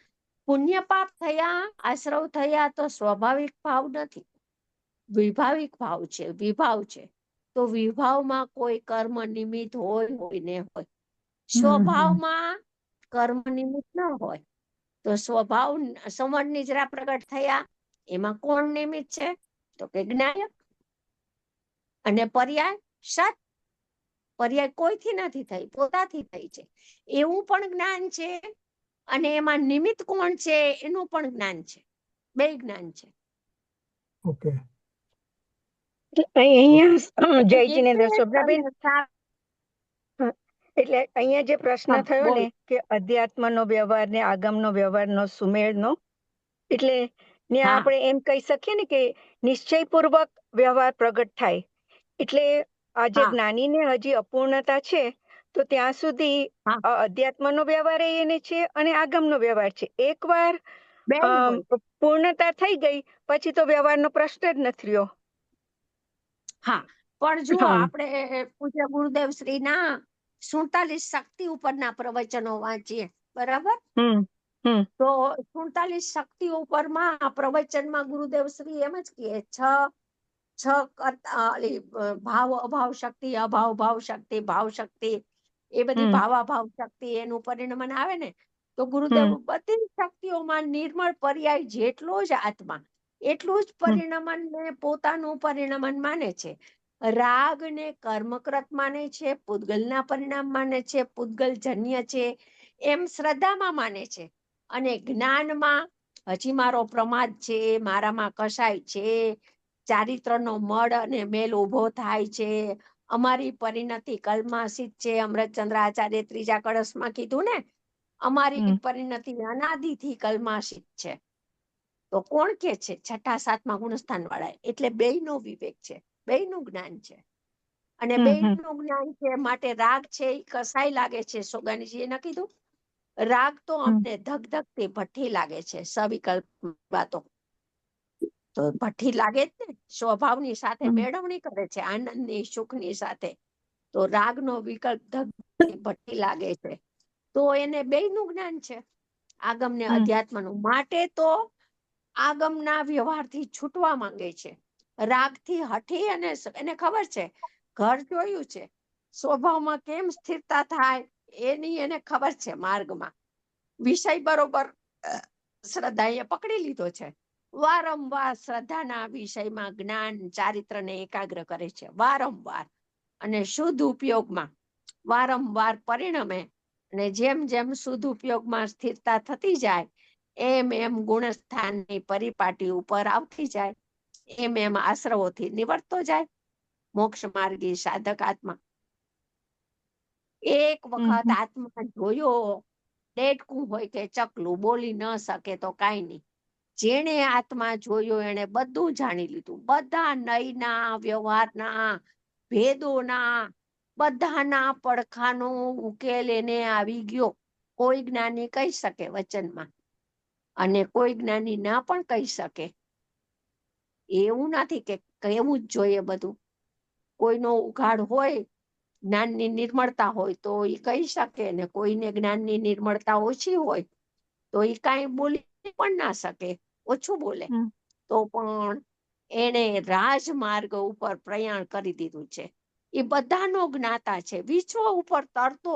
પુણ્ય પાપ થયા, આશ્રવ થયા તો સ્વાભાવિક ભાવ નથી, વિભાવિક ભાવ છે, વિભાવ છે. તો વિભાવમાં કોઈ કર્મ નિમિત્ત હોય ને હોય. સ્વભાવમાં કર્મ નિમિત્ત ન હોય. તો સ્વભાવ સમજ નિજરા પ્રગટ થયા, એમાં કોણ નિમિત્ત છે? તો કે જ્ઞાયક. અને પર્યાય સત. પર્યાય કોઈથી નથી થઈ, પોતાથી થઈ છે, એવું પણ જ્ઞાન છે. અને એમાં નિમિત્ત કોણ છે એનું પણ જ્ઞાન છે. બે જ્ઞાન છે. ઓકે. અહીંયા જય જિનેન્દ્ર એટલે શોભનાબેન, તમે સા- એટલે અહીંયા જે પ્રશ્ન હા, થયો બોલો. ને કે અધ્યાત્મનો વ્યવહાર ને આગમનો વ્યવહારનો સુમેળનો, એટલે ને હા. આપણે એમ કહી શકીએ ને કે નિશ્ચયપૂર્વક વ્યવહાર પ્રગટ થાય. એટલે આ જે હા. જ્ઞાનીને હજી અપૂર્ણતા છે, તો ત્યાં સુધી હા. અધ્યાત્મનો વ્યવહાર એને છે અને આગમનો વ્યવહાર છે. એકવાર બેય હોય. પૂર્ણતા થઈ ગઈ પછી તો વ્યવહારનો પ્રશ્ન જ નથી રહ્યો. હા, પણ જો હા. આપણે પૂજ્ય ગુરુદેવ શ્રીના 47 શક્તિ ઉપરના પ્રવચનો વાંચીએ, બરાબર, હમ હમ તો 47 શક્તિ ઉપરમાં પ્રવચનમાં ગુરુદેવ શ્રી એમ જ કહે ભાવ અભાવ શક્તિ, અભાવ ભાવ શક્તિ, ભાવ શક્તિ, એ બધી હમ ભાવાભાવ શક્તિ એનું પરિણમન આવે ને, તો ગુરુદેવ હમ બધી શક્તિઓમાં નિર્મળ પર્યાય જેટલો જ આત્મા એટલું જ હમ પરિણમન ને પોતાનું પરિણમન માને છે. રાગ ને કર્મકૃત માને છે, પૂતગલના પરિણામ માને છે, પૂતગલ જન્ય છે એમ શ્રદ્ધામાં માને છે. અને જ્ઞાનમાં હજી મારો પ્રમાદ છે, મારામાં કસાય છે, ચારિત્રનો મળ અને મેલ ઉભો થાય છે, અમારી પરિણતિ કલ્માસિત છે. અમૃતચંદ્ર આચાર્ય ત્રીજા કળશમાં કીધું ને, અમારી પરિણતિ અનાદિથી કલ્માસિત છે. તો કોણ કે છે? છઠ્ઠા સાતમા ગુણસ્થાન વાળા. એટલે બેયનો વિવેક છે, બેયનું જ્ઞાન છે. અને હમ હમ બેયનું જ્ઞાન છે માટે રાગ છે એ કસાય લાગે છે. સોગાનીજીએ ન કીધું, રાગ તો અમને ધગધગતી ભઠ્ઠી લાગે છે. સવિકલ્પ વાતો તો ભઠ્ઠી લાગે જ ને, સ્વભાવની સાથે મેળવણી કરે છે, આનંદની સુખની સાથે. તો રાગનો વિકલ્પ ધગધગતી ભઠ્ઠી લાગે છે. તો એને બેયનું જ્ઞાન છે, આગમ ને અધ્યાત્મનું. માટે તો આગમના વ્યવહારથી છૂટવા માંગે છે, રાગથી હઠી. અને એને ખબર છે, ઘર જોયું છે, સ્વભાવમાં કેમ સ્થિરતા થાય એની એને ખબર છે. માર્ગમાં વિષય બરોબર શ્રદ્ધાએ પકડી લીધો છે. વારંવાર શ્રદ્ધાના વિષયમાં જ્ઞાન ચારિત્રને એકાગ્ર કરે છે, વારંવાર. અને શુદ્ધ ઉપયોગમાં વારંવાર પરિણમે. અને જેમ જેમ શુદ્ધ ઉપયોગમાં સ્થિરતા થતી જાય, એમ એમ ગુણસ્થાનની પરિપાટી ઉપર આવતી જાય, એમ એમ આશ્રવોથી નિવર્તતો જાય મોક્ષ માર્ગી સાધક આત્મા. એક વખત આત્મા જોયો, ડેડકું હોય કે ચકલું, બોલી ન શકે તો કાંઈ નહીં. જેણે આત્મા જોયો એને બધું જાણી લીધું, બધા નયના વ્યવહારના ભેદોના બધાના પડખાનો ઉકેલ એને આવી ગયો. કોઈ જ્ઞાની કહી શકે વચનમાં, અને કોઈ જ્ઞાની ના પણ કહી શકે. એવું નથી કે કહેવું જ જોઈએ બધું. કોઈનો ઉઘાડ હોય, જ્ઞાનની નિર્મળતા હોય તો એ કહી શકે, ને કોઈને જ્ઞાનની નિર્મળતા ઓછી હોય તો એ કાંઈ બોલી પણ ના શકે, ઓછું બોલે. તો પણ એને રાજમાર્ગ ઉપર પ્રયાણ કરી દીધું છે. એ બધાનો જ્ઞાતા છે. વિશ્વ ઉપર તરતો,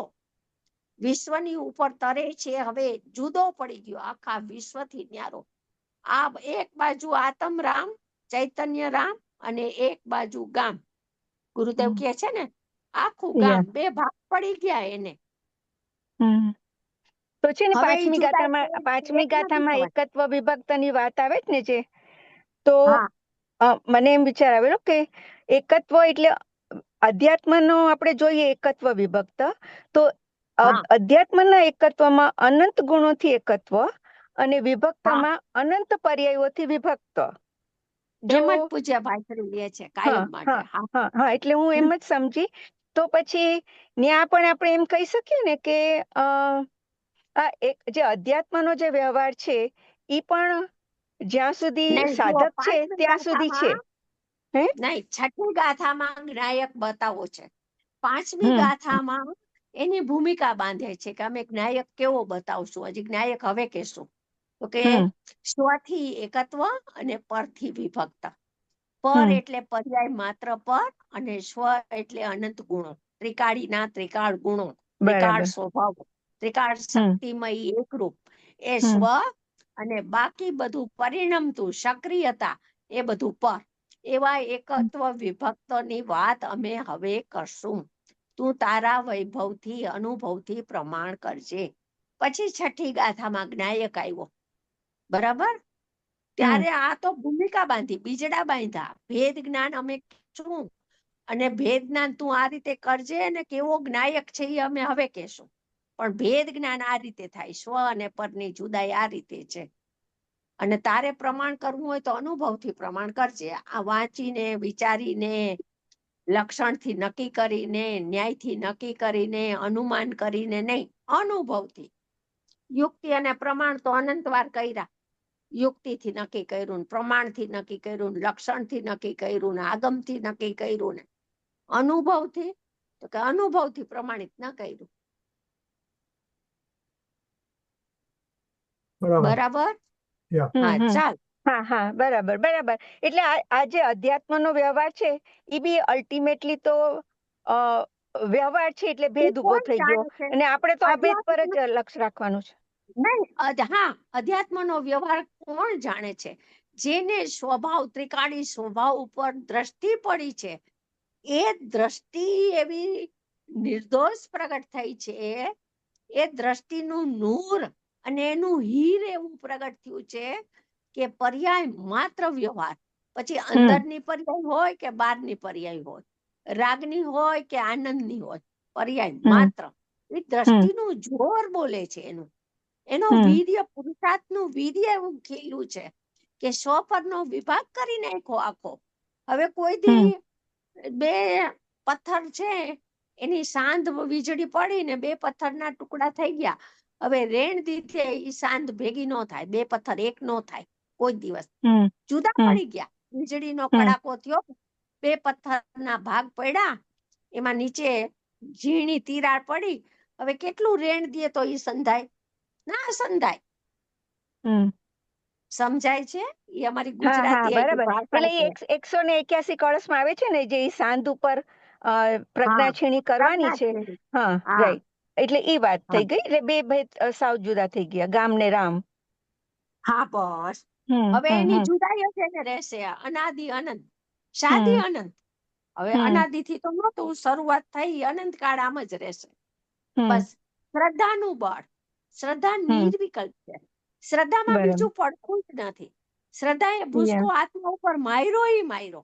વિશ્વની ઉપર તરે છે. હવે જુદો પડી ગયો આખા વિશ્વથી ન્યારો. આ એક બાજુ આતમ રામ, ચૈતન્ય રામ, અને એક બાજુ ગામ. ગુરુદેવ કહે છે ને, આખું ગામ બે ભાગ પડી ગયા એને. તો છે ને હવે ઈ પાંચમી જુદા પાંચમી એક નથી ગાથામાં થવાના. એકત્વ વિભક્તની વાત આવે જ ને, જે તો હા, મને એમ વિચાર આવેલો કે એકત્વ એટલે અધ્યાત્મનો આપણે જોઈએ એકત્વ વિભક્ત, તો હા, અધ્યાત્મના એકત્વમાં અનંત ગુણોથી એકત્વ અને હા. વિભક્તમાં અનંત પર્યાયોથી વિભક્ત. એમ જ પૂજ્યભાઈ શ્રી લે છે કાયમ માટે. હા, હા, એટલે હું એમ જ સમજી. તો પછી ન્યા પણ આપણે એમ કહી શકીએ ને કે આ એક જે અધ્યાત્મનો જે વ્યવહાર છે એ પણ જ્યાં સુધી નહીં જો સાધક છે પાંચમી ત્યાં સુધી છે. ગાથામાં નહીં, છઠ્ઠી ગાથામાં જ્ઞાયક બતાવો છે. પાંચમી ગાથામાં એની ભૂમિકા બાંધે છે કે અમે જ્ઞાયક કેવો બતાવશું. હજી જ્ઞાયક હવે કહેશું. તો કે સ્વથી એકત્વ અને પરથી વિભક્ત. પર એટલે પર્યાય માત્ર પર, અને સ્વ એટલે અનંત ગુણો, ત્રિકાળીના ત્રિકાળ ગુણો, ત્રિકાળ સ્વભાવ, ત્રિકાળ શક્તિમય એકરૂપ એ સ્વ. અને બાકી બધું પરિણમતું સક્રિયતા એ બધું પર. એવા એકત્વ વિભક્તની વાત અમે હવે કરશું. તું તારા વૈભવથી અનુભવથી પ્રમાણ કરજે. પછી છઠ્ઠી ગાથામાં જ્ઞાયક આવ્યો, બરાબર. ત્યારે આ તો ભૂમિકા બાંધી, બીજડા બાંધ્યા. ભેદ જ્ઞાન અમે શું, અને ભેદ જ્ઞાન તું આ રીતે કરજે, અને કેવો જ્ઞાયક છે એ અમે હવે કહેશું. પણ ભેદ જ્ઞાન આ રીતે થાય, સ્વ અને પરની જુદાઈ આ રીતે છે. અને તારે પ્રમાણ કરવું હોય તો અનુભવથી પ્રમાણ કરજે. આ વાંચીને, વિચારીને, લક્ષણથી નક્કી કરીને, ન્યાયથી નક્કી કરીને, અનુમાન કરીને નહીં, અનુભવથી. યુક્તિ અને પ્રમાણ તો અનંતવાર કર્યા. યુક્તિથી નક્કી કર્યું ને, પ્રમાણથી નક્કી કર્યું ને, લક્ષણથી નક્કી કર્યું ને, આગમથી નક્કી કર્યું ને, અનુભવથી તો કે અનુભવથી પ્રમાણિત ન કર્યું. બરાબર? હા, ચાલ. હા હા, બરાબર બરાબર. એટલે આ જે અધ્યાત્મનો વ્યવહાર છે એ બી અલ્ટિમેટલી તો વ્યવહાર છે, એટલે ભેદ ઉભો થઈ ગયો, અને આપણે તો આ ભેદ પર જ લક્ષ્ય રાખવાનું છે. નહીં, હા, અધ્યાત્મનો વ્યવહાર કોણ જાણે છે? જેને સ્વભાવ, ત્રિકાળી સ્વભાવ ઉપર દ્રષ્ટિ પડી છે. એ દ્રષ્ટિ એવી નિર્દોષ પ્રગટ થઈ છે, એ દ્રષ્ટિનું નૂર અને એનું હીર એવું પ્રગટ થયું છે કે પર્યાય માત્ર વ્યવહાર. પછી અંદરની પર્યાય હોય કે બહારની પર્યાય હોય, રાગની હોય કે આનંદની હોય, પર્યાય માત્ર. એ દ્રષ્ટિનું જોર બોલે છે. એનો વીર્ય, પુરુષાર્થનું વીર્ય એવું ખીલ્યું છે કે સ્વ પરનો વિભાગ કરી નાખ્યો આખો. હવે કોઈ દી બે પથ્થર છે, એની સાંધ વીજળી પડી ને બે પથ્થરના ટુકડા થઈ ગયા. હવે રેણ દીધે એ સાંધ ભેગી ન થાય, બે પથ્થર એક ન થાય કોઈ દિવસ. જુદા પડી ગયા. વીજળીનો કડાકો થયો, બે પથ્થરના ભાગ પડ્યા, એમાં નીચે ઝીણી તિરાડ પડી. હવે કેટલું રેણ દે તો એ સંધાય? ના સંધાય. સમજાય છે? એ અમારી ગુજરાતી એટલે 181 કળશમાં આવે છે ને, જે સાંધ ઉપર પ્રજ્ઞાછીણી કરવાની છે. હા, રાઈટ. એટલે એ વાત થઈ ગઈ. એટલે બે ભેદ સાવ જુદા થઈ ગયા, ગામ ને રામ. હા, બસ. હવે એની જુદાઈ જ એને રહેશે. અનાદિ અનંત, શાદી અનંત. હવે અનાદિ થી તો નહોતું, શરૂઆત થઈ, અનંત કાળ આમ જ રહેશે. બસ શ્રદ્ધાનું બળ. શ્રદ્ધા નિર્વિકલ્પ છે. શ્રદ્ધામાં બીજું પડખું જ નથી. શ્રદ્ધા એ ભૂસકો આત્મા ઉપર માર્યો.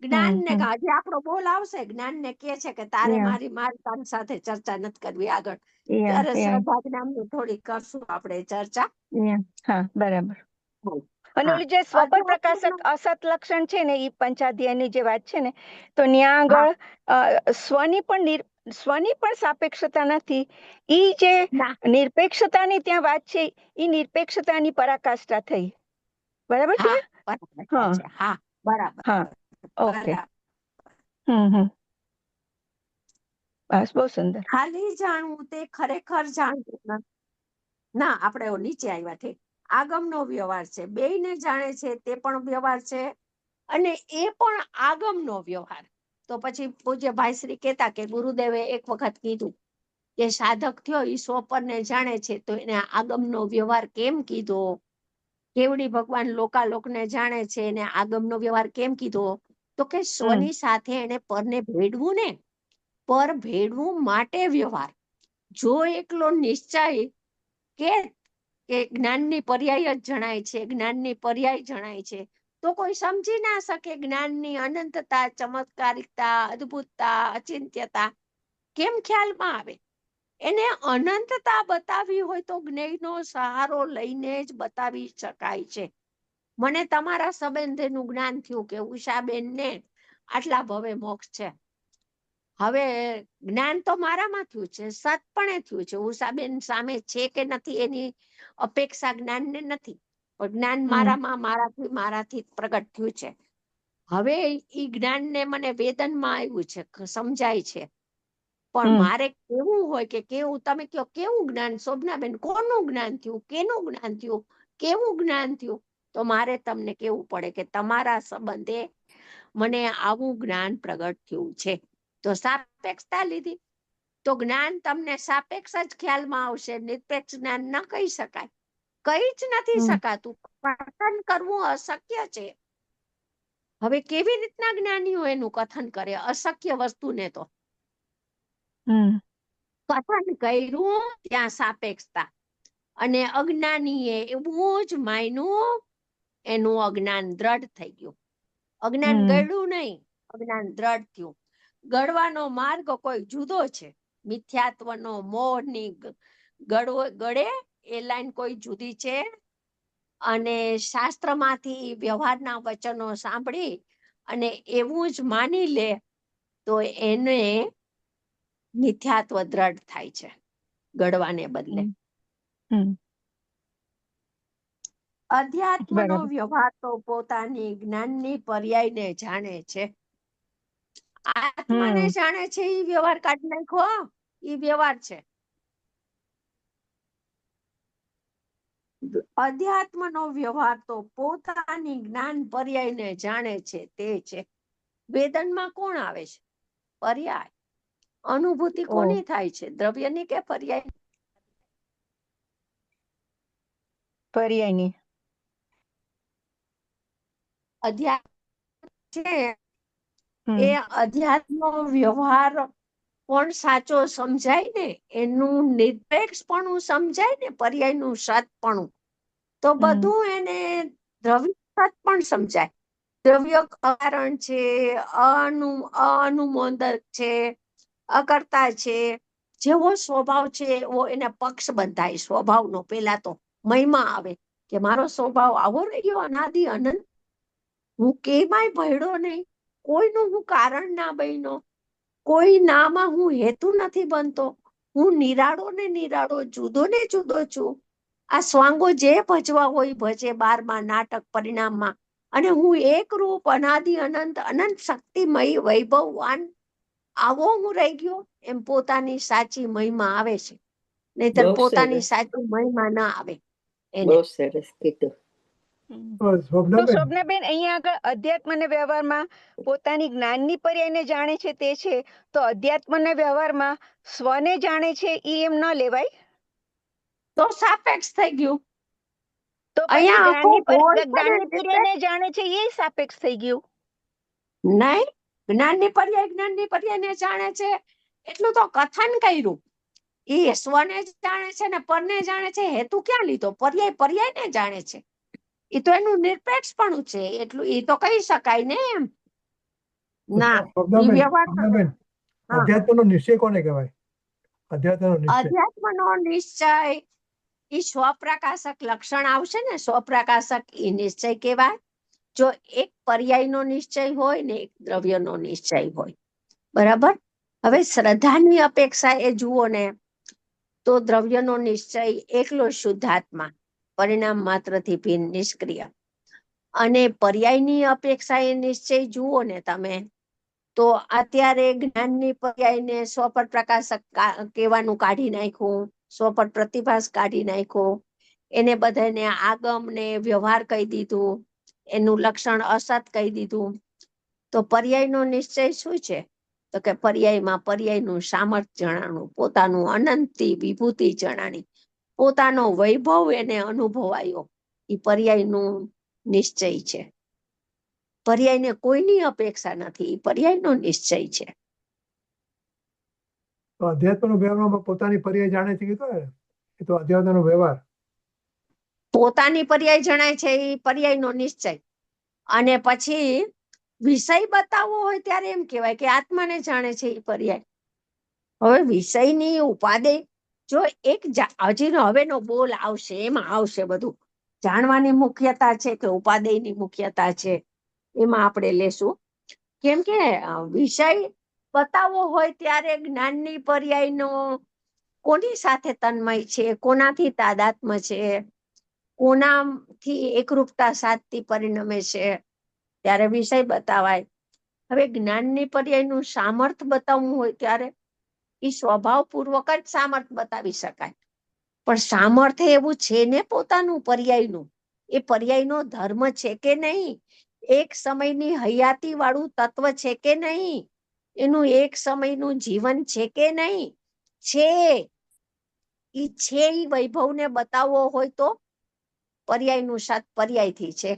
જ્ઞાન ને હજી આપણો બોલ આવશે, જ્ઞાન ને કે છે કે તારે મારી તારી સાથે ચર્ચા નથી કરવી આગળ. ત્યારે શ્રદ્ધા જ્ઞાન ની થોડી કરશું આપણે ચર્ચા. હા, બરાબર. અને ઓલી જે સ્વપર પ્રકાશક અસત લક્ષણ છે ને, એ પંચાધ્યાયની જે વાત છે ને, તો ત્યાં આગળ સ્વની પણ સાપેક્ષતા નથી. ઈ જે નિરપેક્ષતાની ત્યાં વાત છે, એ નિરપેક્ષતાની પરાકાષ્ઠા થઈ. બરાબર છે? હા, બરાબર. હા, ઓકે. બસ, બહુ સુંદર. ખાલી જાણવું તે ખરેખર જાણવું ના. આપણે નીચે આવ્યા છે. આગમનો વ્યવહાર છે, બેયને જાણે છે તે પણ વ્યવહાર છે, અને એ પણ આગમનો વ્યવહાર. તો પછી પૂજ્ય ભાઈશ્રી કહેતા કે ગુરુદેવે એક વખત કીધું કે સાધક થયો એ સ્વપરને જાણે છે, તો એને આગમનો વ્યવહાર કેમ કીધો? કેવડી ભગવાન લોકાલોકને જાણે છે, એને આગમનો વ્યવહાર કેમ કીધો? તો કે સ્વની સાથે એને પરને ભેડવું ને, પર ભેડવું માટે વ્યવહાર. જો એકલો નિશ્ચય કે જ્ઞાનની પર્યાય જ જણાય છે, જ્ઞાનની પર્યાય જણાય છે, તો કોઈ સમજી ના શકે જ્ઞાનની અનંતતા, ચમત્કારિકતા, અદ્ભુતતા, અચિંત્યતા કેમ ખ્યાલમાં આવે? એને અનંતતા બતાવી હોય તો જ્ઞેયનો સહારો લઈને જ બતાવી શકાય છે. મને તમારા સંબંધેનું જ્ઞાન થયું કે ઉષાબેનને આટલા ભવે મોક્ષ છે. હવે જ્ઞાન તો મારામાં થયું છે, સતપણે થયું છે. ઉષાબેન સામે છે કે નથી એની અપેક્ષા જ્ઞાનને નથી, પણ જ્ઞાન મારાથી પ્રગટ થયું છે. હવે ઈ જ્ઞાનને મને વેદનમાં આવ્યું છે, સમજાય છે. પણ મારે કેવું હોય કે કેવું, તમે કહો કેવું જ્ઞાન શોભનાબેન, કોનું જ્ઞાન થયું, કેનું જ્ઞાન થયું, કેવું જ્ઞાન થયું? તો મારે તમને કેવું પડે કે તમારા સંબંધે મને આવું જ્ઞાન પ્રગટ થયું છે. તો સાપેક્ષતા લીધી, તો જ્ઞાન તમને સાપેક્ષ જ ખ્યાલમાં આવશે. નિરપેક્ષ જ્ઞાન ન કહી શકાય, કઈ જ નથી શકાતું. કથન કરવું અશક્ય છે. હવે કેવી રીતના જ્ઞાનીઓ એનું કથન કરે અશક્ય વસ્તુને? તો કથન કર્યું ત્યાં સાપેક્ષતા, અને અજ્ઞાનીએ એવું જ માન્યું એનું અજ્ઞાન દ્રઢ થઈ ગયું. અજ્ઞાન ગળ્યું નહીં, અજ્ઞાન દ્રઢ થયું. ગળવાનો માર્ગ કોઈ જુદો છે. મિથ્યાત્વનો મોહની ગળે એ લાઈન કોઈ જુદી છે, અને શાસ્ત્રમાંથી વ્યવહારના વચનો સાંભળી અને એવું જ માની લે તો એને મિથ્યાત્વ દ્રઢ થાય છે ગળવાને બદલે. અધ્યાત્મનો વ્યવહાર તો પોતાની જ્ઞાનની પર્યાયને જાણે છે. આત્માને જાણે છે એ વ્યવહાર કાઢી નાખો, એ વ્યવહાર છે. અધ્યાત્મનો વ્યવહાર તો પોતાની જ્ઞાન પર્યાયને જાણે છે, તે છે. વેદનમાં કોણ આવે છે? પર્યાય. અનુભૂતિ કોની થાય છે? દ્રવ્યની કે પર્યાય? પર્યાયની. અધ્યાત્મ છે એ અધ્યાત્મનો વ્યવહાર પણ સાચો સમજાય ને, એનું નિરપેક્ષપણું સમજાય ને, પર્યાયનું સતપણું, તો બધું એને દ્રવ્ય સત પણ સમજાય. દ્રવ્ય કારણ છે, અનુમોદક છે, અકર્તા છે. જેવો સ્વભાવ છે એવો એને પક્ષ બંધાય સ્વભાવનો. પેલા તો મહિમા આવે કે મારો સ્વભાવ આવો રહ્યો અનાદિ અનંત, હું કેમાંય ભયડો નહીં, કોઈનું હું કારણ ના બન્યો, કોઈ નામાં હું હેતુ નથી બનતો, હું નિરાળો ને નિરાળો, જુદો ને જુદો છું. આ સ્વાંગો જે ભજવા હોય ભજે 12મા નાટક પરિણામમાં, અને હું એક રૂપ અનાદિ અનંત અનંત શક્તિમય વૈભવવાન આવો હું રહી ગયો. એમ પોતાની સાચી મહિમા આવે છે, નહીતર પોતાની સાચી મહિમા ના આવે. બહુ સરસ કીધું. તો સ્વપ્નાબેન, અહીંયા આગળ અધ્યાત્મ અને વ્યવહારમાં પોતાની જ્ઞાનની પર્યાયને જાણે છે, તે છે. તો અધ્યાત્મ અને વ્યવહારમાં સ્વને જાણે છે, એ એમ ન લેવાય. તો સાપેક્ષ થઈ ગયું. તો જ્ઞાનની પર્યાયને જાણે છે, એ સાપેક્ષ થઈ ગયું. નહીં, જ્ઞાનની પર્યાયને જાણે છે એટલું તો કથન કર્યું. એ સ્વને જાણે છે ને પરને જાણે છે. હેતુ ક્યાં લીધો? પર્યાયને જાણે છે. એ તો એનું નિરપેક્ષપણું છે, એટલું એ તો કહી શકાય ને. એમ ના, અધ્યાત્મનો નિશ્ચય કોને કહેવાય? અધ્યાત્મનો નિશ્ચય એ સ્વપ્રકાશક લક્ષણ આવશે ને, સ્વપ્રકાશક એ નિશ્ચય કહેવાય. જો એક પર્યાયનો નિશ્ચય હોય ને એક દ્રવ્યનો નિશ્ચય હોય, બરાબર. હવે શ્રદ્ધાની અપેક્ષા એ જુઓ ને, તો દ્રવ્યનો નિશ્ચય એકલો શુદ્ધાત્મા, પરિણામ માત્રથી ભિન્ન નિષ્ક્રિય. અને પર્યાયની અપેક્ષા એ નિશ્ચય જુઓ ને તમે, તો અત્યારે જ્ઞાનની પર્યાયને સ્વપટ પ્રકાશક કહેવાનું કાઢી નાખ્યું, સ્વપટ પ્રતિભાસ કાઢી નાખ્યો, એને બધાને આગમ ને વ્યવહાર કહી દીધું, એનું લક્ષણ અસત કહી દીધું. તો પર્યાયનો નિશ્ચય શું છે? તો કે પર્યાયમાં પર્યાયનું સામર્થ્ય જણાણું, પોતાનું અનંતી વિભૂતિ જણાણી, પોતાનો વૈભવ એને અનુભવાયો. એ પર્યાયનું નિશ્ચય છે. પર્યાયને કોઈની અપેક્ષા નથી, એ પર્યાયનો નિશ્ચય છે. તો અધ્યાત્મનો વ્યવહારમાં પોતાની પર્યાય જાણે છે કીધું ને, એ તો અધ્યાત્મનો વ્યવહાર. પોતાની પર્યાય જણાય છે એ પર્યાયનો નિશ્ચય. અને પછી વિષય બતાવવો હોય ત્યારે એમ કહેવાય કે આત્માને જાણે છે એ પર્યાય. હવે વિષયની ઉપાદેય જો એક હજી હવેનો બોલ આવશે, એમાં આવશે બધું. જાણવાની મુખ્યતા છે કે ઉપાદેયની મુખ્યતા છે, એમાં આપણે લેશું. કેમ કે વિષય બતાવવો હોય ત્યારે જ્ઞાનની પર્યાયનો કોની સાથે તન્મય છે, કોનાથી તાદાત્મ છે, કોનાથી એકરૂપતા સાધતી પરિણમે છે, ત્યારે વિષય બતાવાય. હવે જ્ઞાનની પર્યાયનું સામર્થ્ય બતાવવું હોય ત્યારે એ સ્વભાવપૂર્વક જ સામર્થ્ય બતાવી શકાય. પણ સામર્થ્ય એવું છે ને પોતાનું પર્યાયનું, એ પર્યાયનો ધર્મ છે કે નહીં, એક સમયની હયાતી વાળું તત્વ છે કે નહીં, એનું એક સમયનું જીવન છે કે નહીં, છે. એ વૈભવને બતાવવો હોય તો પર્યાયનું સાત પર્યાયથી છે.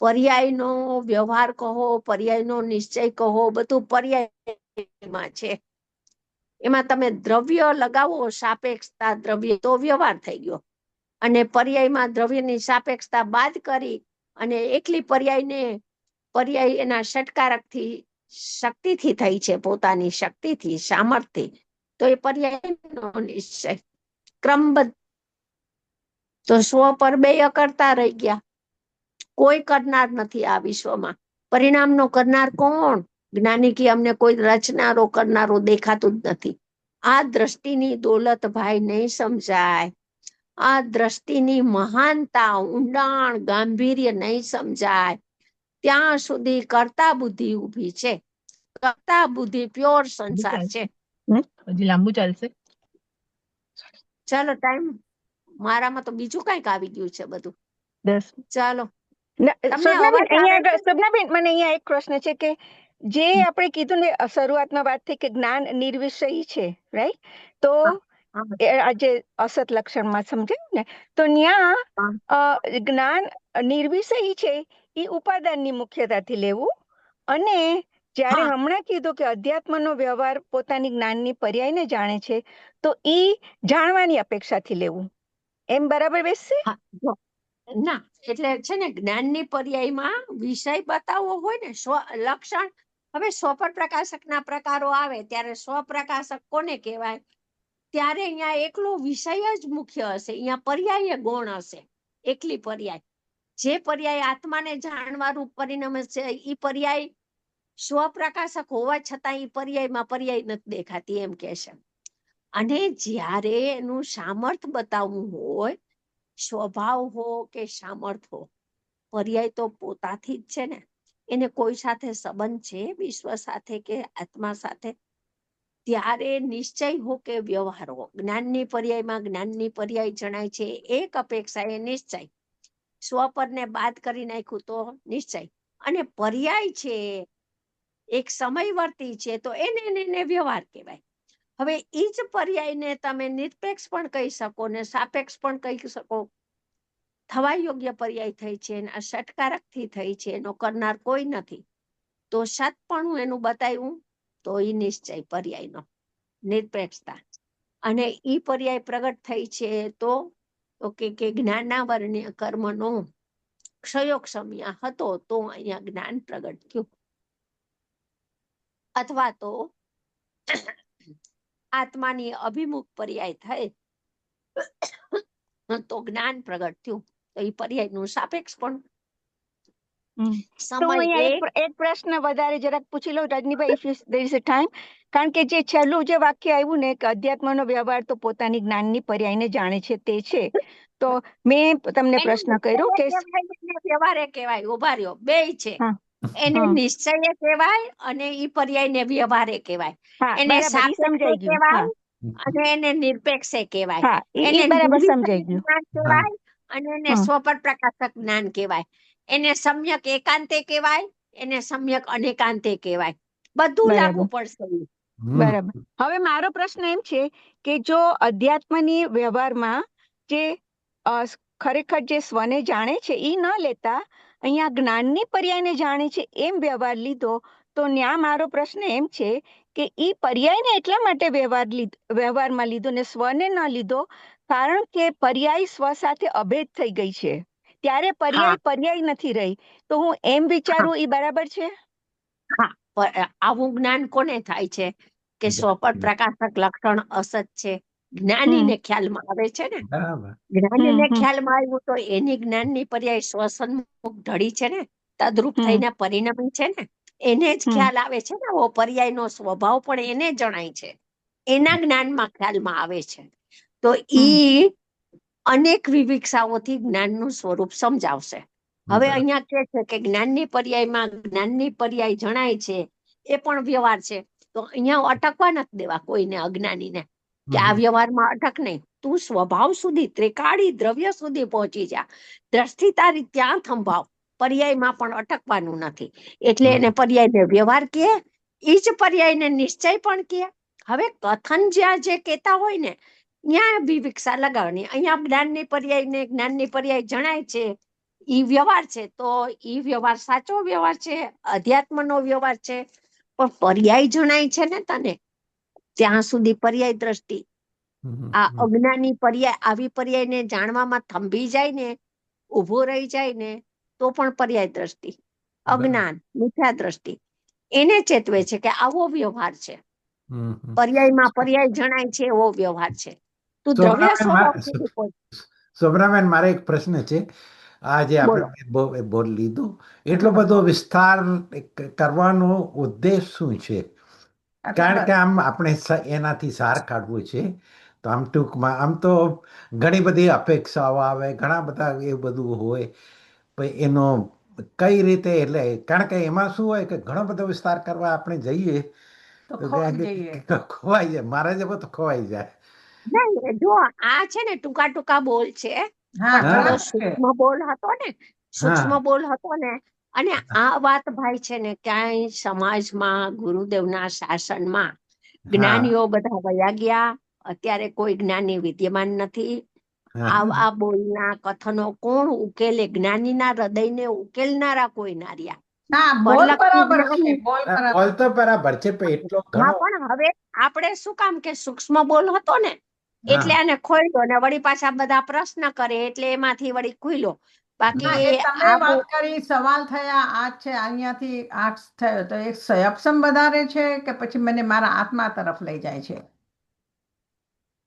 પર્યાયનો વ્યવહાર કહો, પર્યાયનો નિશ્ચય કહો, બધું પર્યાયમાં છે. એમાં તમે દ્રવ્ય લગાવો, સાપેક્ષતા દ્રવ્ય, તો વ્યવહાર થઈ ગયો. અને પર્યાયમાં દ્રવ્યની સાપેક્ષતા બાદ કરી અને એકલી પર્યાય એના ષટકારકથી શક્તિથી થઈ છે, પોતાની શક્તિથી, સામર્થ્યથી, તો એ પર્યાયનો નિશ્ચય ક્રમબદ્ધ. તો સ્વ પર બે અકર્તા રહી ગયા, કોઈ કરનાર નથી આ વિશ્વમાં. પરિણામનો કરનાર કોણ? જ્ઞાની કે અમને કોઈ રચનારો કરનારો દેખાતું જ નથી. આ દ્રષ્ટિની દોલત ભાઈ નહીં સમજાય, આ દ્રષ્ટિની મહાનતા, ઊંડાણ, ગાંભીર્ય નહીં સમજાય ત્યાં સુધી કરતા બુદ્ધિ ઊભી છે. કરતા બુદ્ધિ પ્યોર સંસાર છે. હજી લાંબુ ચાલશે. ચાલો ટાઈમ, મારામાં તો બીજું કઈક આવી ગયું છે બધું. 10. ચાલો સ્વપ્નાબેન, મને અહીંયા એક પ્રશ્ન છે કે જે આપણે કીધું ને શરૂઆતમાં વાત થઈ કે જ્ઞાન નિર્વિષય છે, રાઈટ? તો આજે અસત લક્ષણમાં સમજાયું ને, તો ત્યાં જ્ઞાન નિર્વિષય છે એ ઉપાદાનની મુખ્યતાથી લેવું, અને જ્યારે હમણાં કીધું કે અધ્યાત્મનો વ્યવહાર પોતાની જ્ઞાનની પર્યાયને જાણે છે, તો એ જાણવાની અપેક્ષાથી લેવું, એમ બરાબર બેસશે? ના, એટલે છે ને જ્ઞાનની પર્યાયમાં વિષય બતાવવો હોય ને, લક્ષણ. હવે સ્વપ્રકાશકના પ્રકારો આવે ત્યારે સ્વપ્રકાશક કોને કહેવાય? ત્યારે અહીંયા એકલો વિષય જ મુખ્ય હશે, અહીંયા પર્યાય ગૌણ હશે, એકલી પર્યાય. જે પર્યાય આત્માને જાણવાનું પરિણમે છે એ પર્યાય સ્વપ્રકાશક હોવા છતાં એ પર્યાયમાં પર્યાય નથી દેખાતી, એમ કે છે. અને જ્યારે એનું સામર્થ્ય બતાવવું હોય, સ્વભાવ હો કે સામર્થ્ય હો, પર્યાય તો પોતાથી જ છે ને. એને કોઈ સાથે સંબંધ છે, વિશ્વ સાથે કે આત્મા સાથે? ત્યારે નિશ્ચય હો કે વ્યવહાર હો, જ્ઞાનની પર્યાયમાં જ્ઞાનની પર્યાય જણાય છે, એક અપેક્ષા એ નિશ્ચય. સ્વપરને બાદ કરી નાખ્યું તો નિશ્ચય. અને પર્યાય છે એક સમયવર્તી છે, તો એને વ્યવહાર કહેવાય. હવે એ જ પર્યાયને તમે નિરપેક્ષ પણ કહી શકો ને સાપેક્ષ પણ કહી શકો. થવા યોગ્ય પર્યાય થઈ છે, એના ષટકારકથી થઈ છે, એનો કરનાર કોઈ નથી. તો સતપણું એનું બતાવ્યું, તો એ નિશ્ચય પર્યાયનો નિરપેક્ષતા. અને ઈ પર્યાય પ્રગટ થઈ છે તો કે જ્ઞાનાવરણીય કર્મનો ક્ષયોગ સમયા હતો, તો અહીંયા જ્ઞાન પ્રગટ થયું. અથવા તો આત્માની અભિમુખ પર્યાય થાય તો જ્ઞાન પ્રગટ થયું. તો એ પર્યાયનું સાપેક્ષ પણ એક પ્રશ્ન વધારે જરાક પૂછી લઉં Rajnibhai, if there is a time. કારણ કે જે છેલ્લું જે વાક્ય આવ્યું ને કે અધ્યાત્મનો વ્યવહાર તો પોતાની જ્ઞાનની પર્યાયને જાણે છે, તે છે. તો મેં તમને પ્રશ્ન કર્યો કે વ્યવહારે કહેવાય, ઉભા રહ્યો, બે છે. એને નિશ્ચય કહેવાય અને ઈ પર્યાયને વ્યવહારે કહેવાય. એને સાપેક્ષ કહેવાય અને એને નિરપેક્ષે કહેવાય. એને બરાબર સમજાઈ ગયું કહેવાય અને એને સ્વપર પ્રકાશક જ્ઞાન કહેવાય. એને સમ્યક એકાંતે કહેવાય, એને સમ્યક અનેકાંતે કહેવાય. બધું લાગુ પડશે. બરાબર. હવે મારો પ્રશ્ન એમ છે કે જો અધ્યાત્મની વ્યવહારમાં જે ખરેખર જે સ્વને જાણે છે એ ન લેતા અહીંયા જ્ઞાનની પર્યાયને જાણે છે એમ વ્યવહાર લીધો, તો ન્યા મારો પ્રશ્ન એમ છે કે ઈ પર્યાયને એટલા માટે વ્યવહારમાં લીધો ને સ્વને ન લીધો કારણ કે પર્યાય સ્વ સાથે અભેદ થઈ ગઈ છે, ત્યારે પર્યાય નથી રહી. તો હું એમ વિચારું, એ બરાબર છે? હા, આવું જ્ઞાન કોને થાય છે કે સ્વપર પ્રકાશક લક્ષણ અસત છે, જ્ઞાનીને ખ્યાલમાં આવે છે ને. જ્ઞાનીને ખ્યાલમાં આવ્યું તો એની જ્ઞાનની પર્યાય સ્વસન્મુખ ઢળી છે ને, તદરૂપ થઈને પરિણમી છે ને, એને જ ખ્યાલ આવે છે ને. ઓ પર્યાયનો સ્વભાવ પણ એને જણાય છે, એના જ્ઞાનમાં ખ્યાલમાં આવે છે. તો ઈ અનેક વિવિક્ષાઓથી જ્ઞાનનું સ્વરૂપ સમજાવશે. હવે અહીંયા કે છે કે જ્ઞાનની પર્યાયમાં જ્ઞાનની પર્યાય જણાય છે, એ પણ વ્યવહાર છે. તો અહીંયા અટકવા નથી દેવા કોઈને, અજ્ઞાનીને, કે આ વ્યવહારમાં અટક નહીં, તું સ્વભાવ સુધી, ત્રિકાળી દ્રવ્ય સુધી પહોંચી જા, દ્રષ્ટિ તારી ત્યાં થંભાવ, પર્યાયમાં પણ અટકવાનું નથી. એટલે એને પર્યાયને વ્યવહાર કહે, એ જ પર્યાયને નિશ્ચય પણ કહે. હવે કથન જ્યાં જે કહેતા હોય ને ત્યાં વિવિક્ષા લગાવવાની. અહીંયા જ્ઞાનની પર્યાય જણાય છે, ઈ વ્યવહાર છે, તો ઈ વ્યવહાર સાચો વ્યવહાર છે, અધ્યાત્મનો વ્યવહાર છે. પણ પર્યાય જણાય છે ને તને, ત્યાં સુધી પર્યાય દ્રષ્ટિ આ અજ્ઞાની પર્યાય, આવી પર્યાયને જાણવામાં થંભી જાય ને, ઉભો રહી જાય ને, તો પણ પર્યાય દ્રષ્ટિ, અજ્ઞાન, મિથ્યા દ્રષ્ટિ એને ચેતવે છે કે આવો વ્યવહાર છે, પર્યાયમાં પર્યાય જણાય છે એવો વ્યવહાર છે. તું દ્રવ્ય સ્વભાવ. શોભનાબેન, મારે એક પ્રશ્ન છે. આ જે આપણે બોલ લીધું, એટલો બધો વિસ્તાર કરવાનો ઉદ્દેશ શું છે? કારણ કે આમ આપણે એનાથી સાર કાઢવું છે, તો આમ ટૂંકમાં આમ તો ઘણી બધી અપેક્ષાઓ આવે, ઘણા બધા એ બધું હોય, પણ એનો કઈ રીતે, એટલે કારણ કે એમાં શું હોય કે ઘણો બધો વિસ્તાર કરવા આપણે જઈએ તો ખોવાઈ જાય. મારા જેવો તો ખોવાઈ જાય. નહીં, જો આ છે ને ટૂંકા ટૂંકા બોલ છે, થોડો સૂક્ષ્મ બોલ હતો ને, સૂક્ષ્મ બોલ હતો ને. અને આ વાત ભાઈ છે ને, ક્યાંય સમાજમાં ગુરુદેવના શાસનમાં જ્ઞાનીઓ બધા વયા ગયા, અત્યારે કોઈ જ્ઞાની વિદ્યમાન નથી. આ બોલના કથનો કોણ ઉકેલે? જ્ઞાનીના હૃદયને ઉકેલનારા કોઈ ના રહ્યા. બોલ તો બરાબર છે, પણ હવે આપણે શું કામ કે સૂક્ષ્મ બોલ હતો ને એટલે આને ખોલ્યો ને વળી પાછા બધા પ્રશ્ન કરે એટલે એમાંથી વળી ખુલ્યો. બાકી તમે વાત કરી, સવાલ થયા, આ છે અહીંયાથી આ થયો, તો એક સક્ષમ વધારે છે કે પછી મને મારા આત્મા તરફ લઈ જાય છે?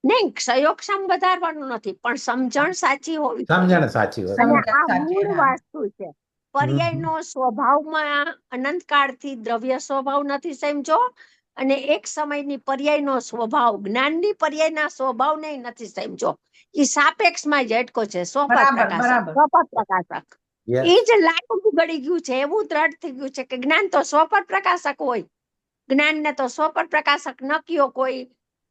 નહીં, સયોક્ષમ વધારવાનું નથી, પણ સમજણ સાચી હોવી, સમજણ સાચી હોય. અને આ મૂળ વાસ્તુ છે. પર્યાયનો સ્વભાવમાં અનંતકાળથી દ્રવ્ય સ્વભાવ નથી સમજો, અને એક સમયની પર્યાયનો સ્વભાવ, જ્ઞાનની પર્યાયના સ્વભાવને નથી સમજો. એ સાપેક્ષમાં ઝટકો છે. સ્વપ્રકાશક એ જ લાઈવ ગળી ગયું છે, એવું દ્રઢ થઈ ગયું છે કે જ્ઞાન તો સ્વપર પ્રકાશક હોય, જ્ઞાનને તો સ્વપર પ્રકાશક નક્યો કોઈ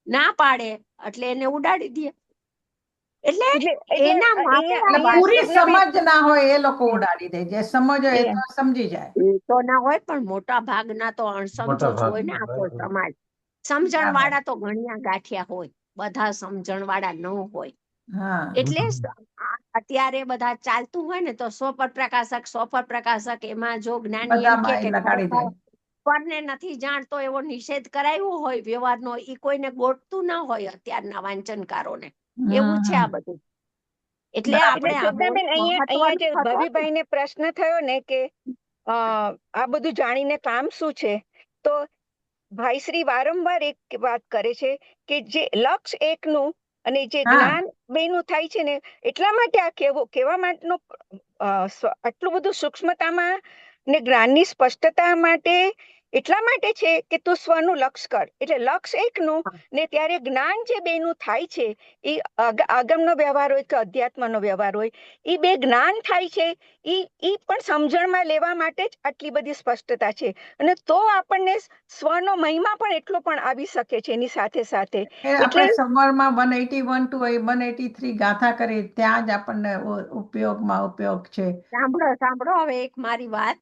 ના પાડે એટલે એને ઉડાડી દે. એટલે એના પૂરી સમજ ના હોય એ લોકો ઉડાડી દે, જે સમજ હોય એ તો સમજી જાય. એ તો ના હોય, પણ મોટા ભાગના તો અણસમજો જ હોય ને આખો સમાજ. સમજણ વાળા તો ઘણિયા ગાંઠિયા હોય, બધા સમજણ વાળા ન હોય. એટલે અત્યારે બધા ચાલતું હોય ને તો સ્વપર પ્રકાશક એમાં જો જ્ઞાની એમ કે પરને નથી જાણતો એવો નિષેધ કરાયો હોય વ્યવહારનો, એ કોઈને ગોઠતું ના હોય અત્યારના વાંચનકારોને. એવું છે આ બધું. એટલે આપણે અહીંયા જે ભવીભાઈને પ્રશ્ન થયો ને કે આ બધું જાણીને કામ શું છે, તો ભાઈ શ્રી વારંવાર એક વાત કરે છે કે જે લક્ષ એકનું અને જે જ્ઞાન બેનું થાય છે ને, એટલા માટે આ કહેવા માટેનો આટલું બધું સૂક્ષ્મતામાં ને જ્ઞાનની સ્પષ્ટતા માટે એટલા માટે છે કે તું સ્વનું લક્ષ કર. એટલે લક્ષ એકનું ને ત્યારે જ્ઞાન જે બેનું થાય છે, એ આગમનો વ્યવહાર હોય કે અધ્યાત્મનો વ્યવહાર હોય, એ બે જ્ઞાન થાય છે, એ પણ સમજણમાં લેવા માટે જ આટલી બધી સ્પષ્ટતા છે. અને તો આપણને સ્વનો મહિમા પણ એટલો પણ આવી શકે છે એની સાથે સાથે. એટલે સમરમાં 181 to 183 ગાથા કરી ત્યાં જ આપણને ઉપયોગ છે. સાંભળો હવે એક મારી વાત.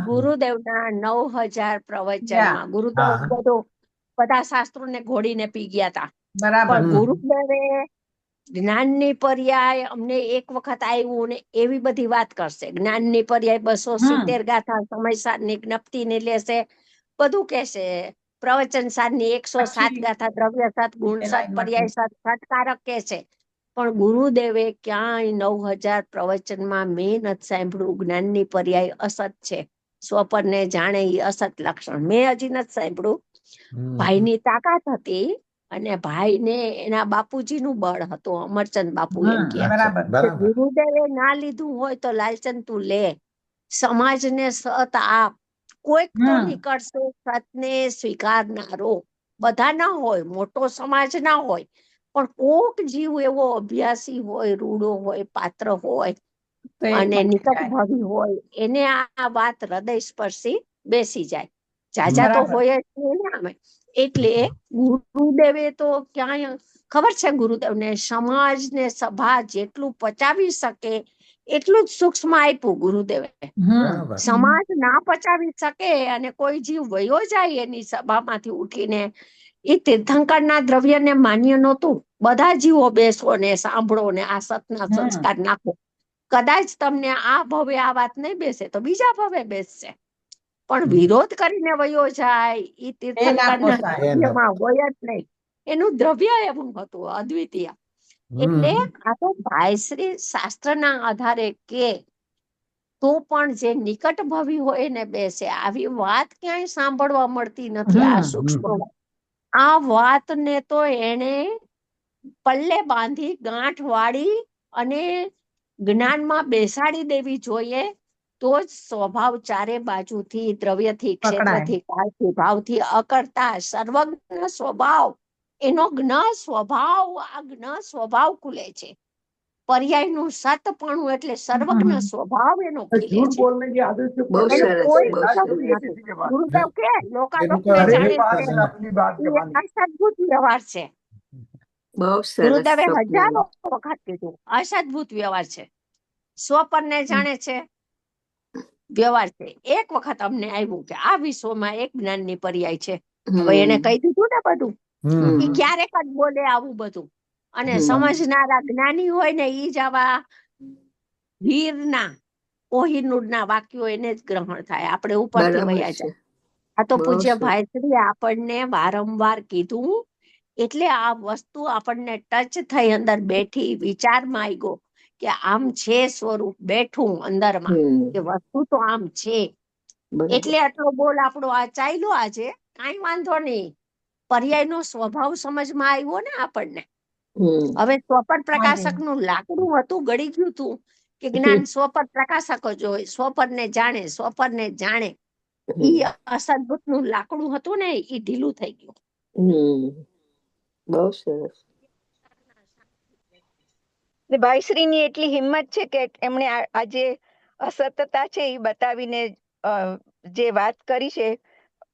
ગુરુદેવના 9000 પ્રવચનમાં ગુરુદેવ બધા શાસ્ત્રોને ઘોડીને પી ગયા હતા. પણ ગુરુદેવે જ્ઞાનની પર્યાય અમને એક વખત આવ્યું ને એવી બધી વાત કરશે. જ્ઞાનની પર્યાય 270 ગાથા સમય સારની જ્ઞપ્તિને લેશે, બધું કહેશે. પ્રવચન સારની 107 ગાથા, દ્રવ્ય સાત, ગુણ સાત, પર્યાય સાત, સત્કારક કે છે. પણ ગુરુદેવે ક્યાંય 9000 પ્રવચનમાં મેં નથી સાંભળ્યું જ્ઞાનની પર્યાય અસત છે, સ્વપરને જાણે એ અસત લક્ષણ. મેં હજી નથી સાંભળ્યું. ભાઈની તાકાત હતી અને ભાઈને એના બાપુજીનું બળ હતું. અમરચંદ બાપુ એમ કે ગુરુદેવે ના લીધું હોય તો લાલચંદ તું લે, સમાજને સત આપ. કોઈક તો નીકળશે સતને સ્વીકારનારો. બધા ના હોય, મોટો સમાજ ના હોય, પણ કોક જીવ એવો અભ્યાસી હોય, રૂડો હોય, પાત્ર હોય અને નિકટ ભાવી હોય, એને આ વાત હૃદય સ્પર્શી બેસી જાય. જાજા તો હોય જ ને અમે. એટલે ગુરુદેવે તો ક્યાંય ખબર છે, ગુરુદેવને સમાજને સભા જેટલું પચાવી શકે એટલું જ સૂક્ષ્મ આપ્યું ગુરુદેવે. સમાજ ના પચાવી શકે અને કોઈ જીવ વયો જાય એની સભામાંથી ઉઠીને, એ તીર્થંકરના દ્રવ્યને માન્ય નહોતું. બધા જીવો બેસો ને સાંભળો ને આ સતના સંસ્કાર નાખો. કદાચ તમને આ ભવે આ વાત નહીં બેસે તો બીજા ભવે બેસશે, પણ વિરોધ કરીને વયો જાય એ તીર્થંકરના દ્રવ્યમાં હોય જ નહીં. એનું દ્રવ્ય એવું હતું અદ્વિતીય. એટલે આ તો ભાઈશ્રી શાસ્ત્રના આધારે કે તો પણ જે નિકટ ભવી હોય ને બેસે, આવી વાત ક્યાંય સાંભળવા મળતી નથી. આ સૂક્ષ્મ આ વાતને તો એને પલ્લે બાંધી ગાંઠ વાળી અને જ્ઞાનમાં બેસાડી દેવી જોઈએ, તો જ સ્વભાવ ચારે બાજુથી દ્રવ્યથી, ક્ષેત્રથી, કાળથી, ભાવથી અકર્તા સર્વજ્ઞ સ્વભાવ, એનો જ્ઞ સ્વભાવ, આ જ્ઞ સ્વભાવ ખુલે છે. પર્યાયનું સતપણું એટલે સર્વજ્ઞ સ્વભાવ એનો ખીલે છે. બહુ એનો સરસ, કોઈ બહુ મતલબ સરસ. નથી. ગુરુદેવ કે લોકાલોકને એનું જાણે पास છે, है अपनी बात એ कमानी। અસદભુત વ્યવહાર છે. બહુ સરસ ગુરુદેવે સ્વપ્ન. હજારો વખત કીધું અસદભુત વ્યવહાર છે. સ્વપનને જાણે છે, વ્યવહાર છે. એક વખત અમને આવ્યું કે આ વિશ્વમાં એક જ્ઞાનની પર્યાય છે. હવે એને કહી દીધું ને બધું. એ ક્યારેક જ બોલે આવું બધું. અને સમજનારા જ્ઞાની હોય ને ઈ જ આવા વીરના કોહિનૂરના વાક્યો એને જ ગ્રહણ થાય. આપણે ઉપરથી બરાબર વયા છે. જાય. આ તો બહુ પૂજ્ય સરસ. ભાઈશ્રી આપણને વારંવાર કીધું, એટલે આ વસ્તુ આપણને ટચ થઈ, અંદર બેઠી, વિચારમાં આવી ગયો કે આમ છે સ્વરૂપ બેઠું અંદરમાં, કે વસ્તુ તો આમ છે. બરાબર. એટલે આટલો બોલ આપણો આ ચાલ્યો આજે, કાંઈ વાંધો નહીં. પર્યાયનો સ્વભાવ સમજમાં આવ્યો ને આપણને. હવે સ્વપર પ્રકાશક નું લાકડું હતું, ગળી ગયું હતું કે જ્ઞાન સ્વપર પ્રકાશક જ હોય, સ્વપરને જાણે, સ્વપરને જાણે. ઈ અસદભુત નું લાકડું હતું ને, ઈ ઢીલું થઈ ગયું. બહુ સરસ. ભાઈશ્રીની એટલી હિંમત છે કે એમણે આજે અસતતા છે એ બતાવીને જે વાત કરી છે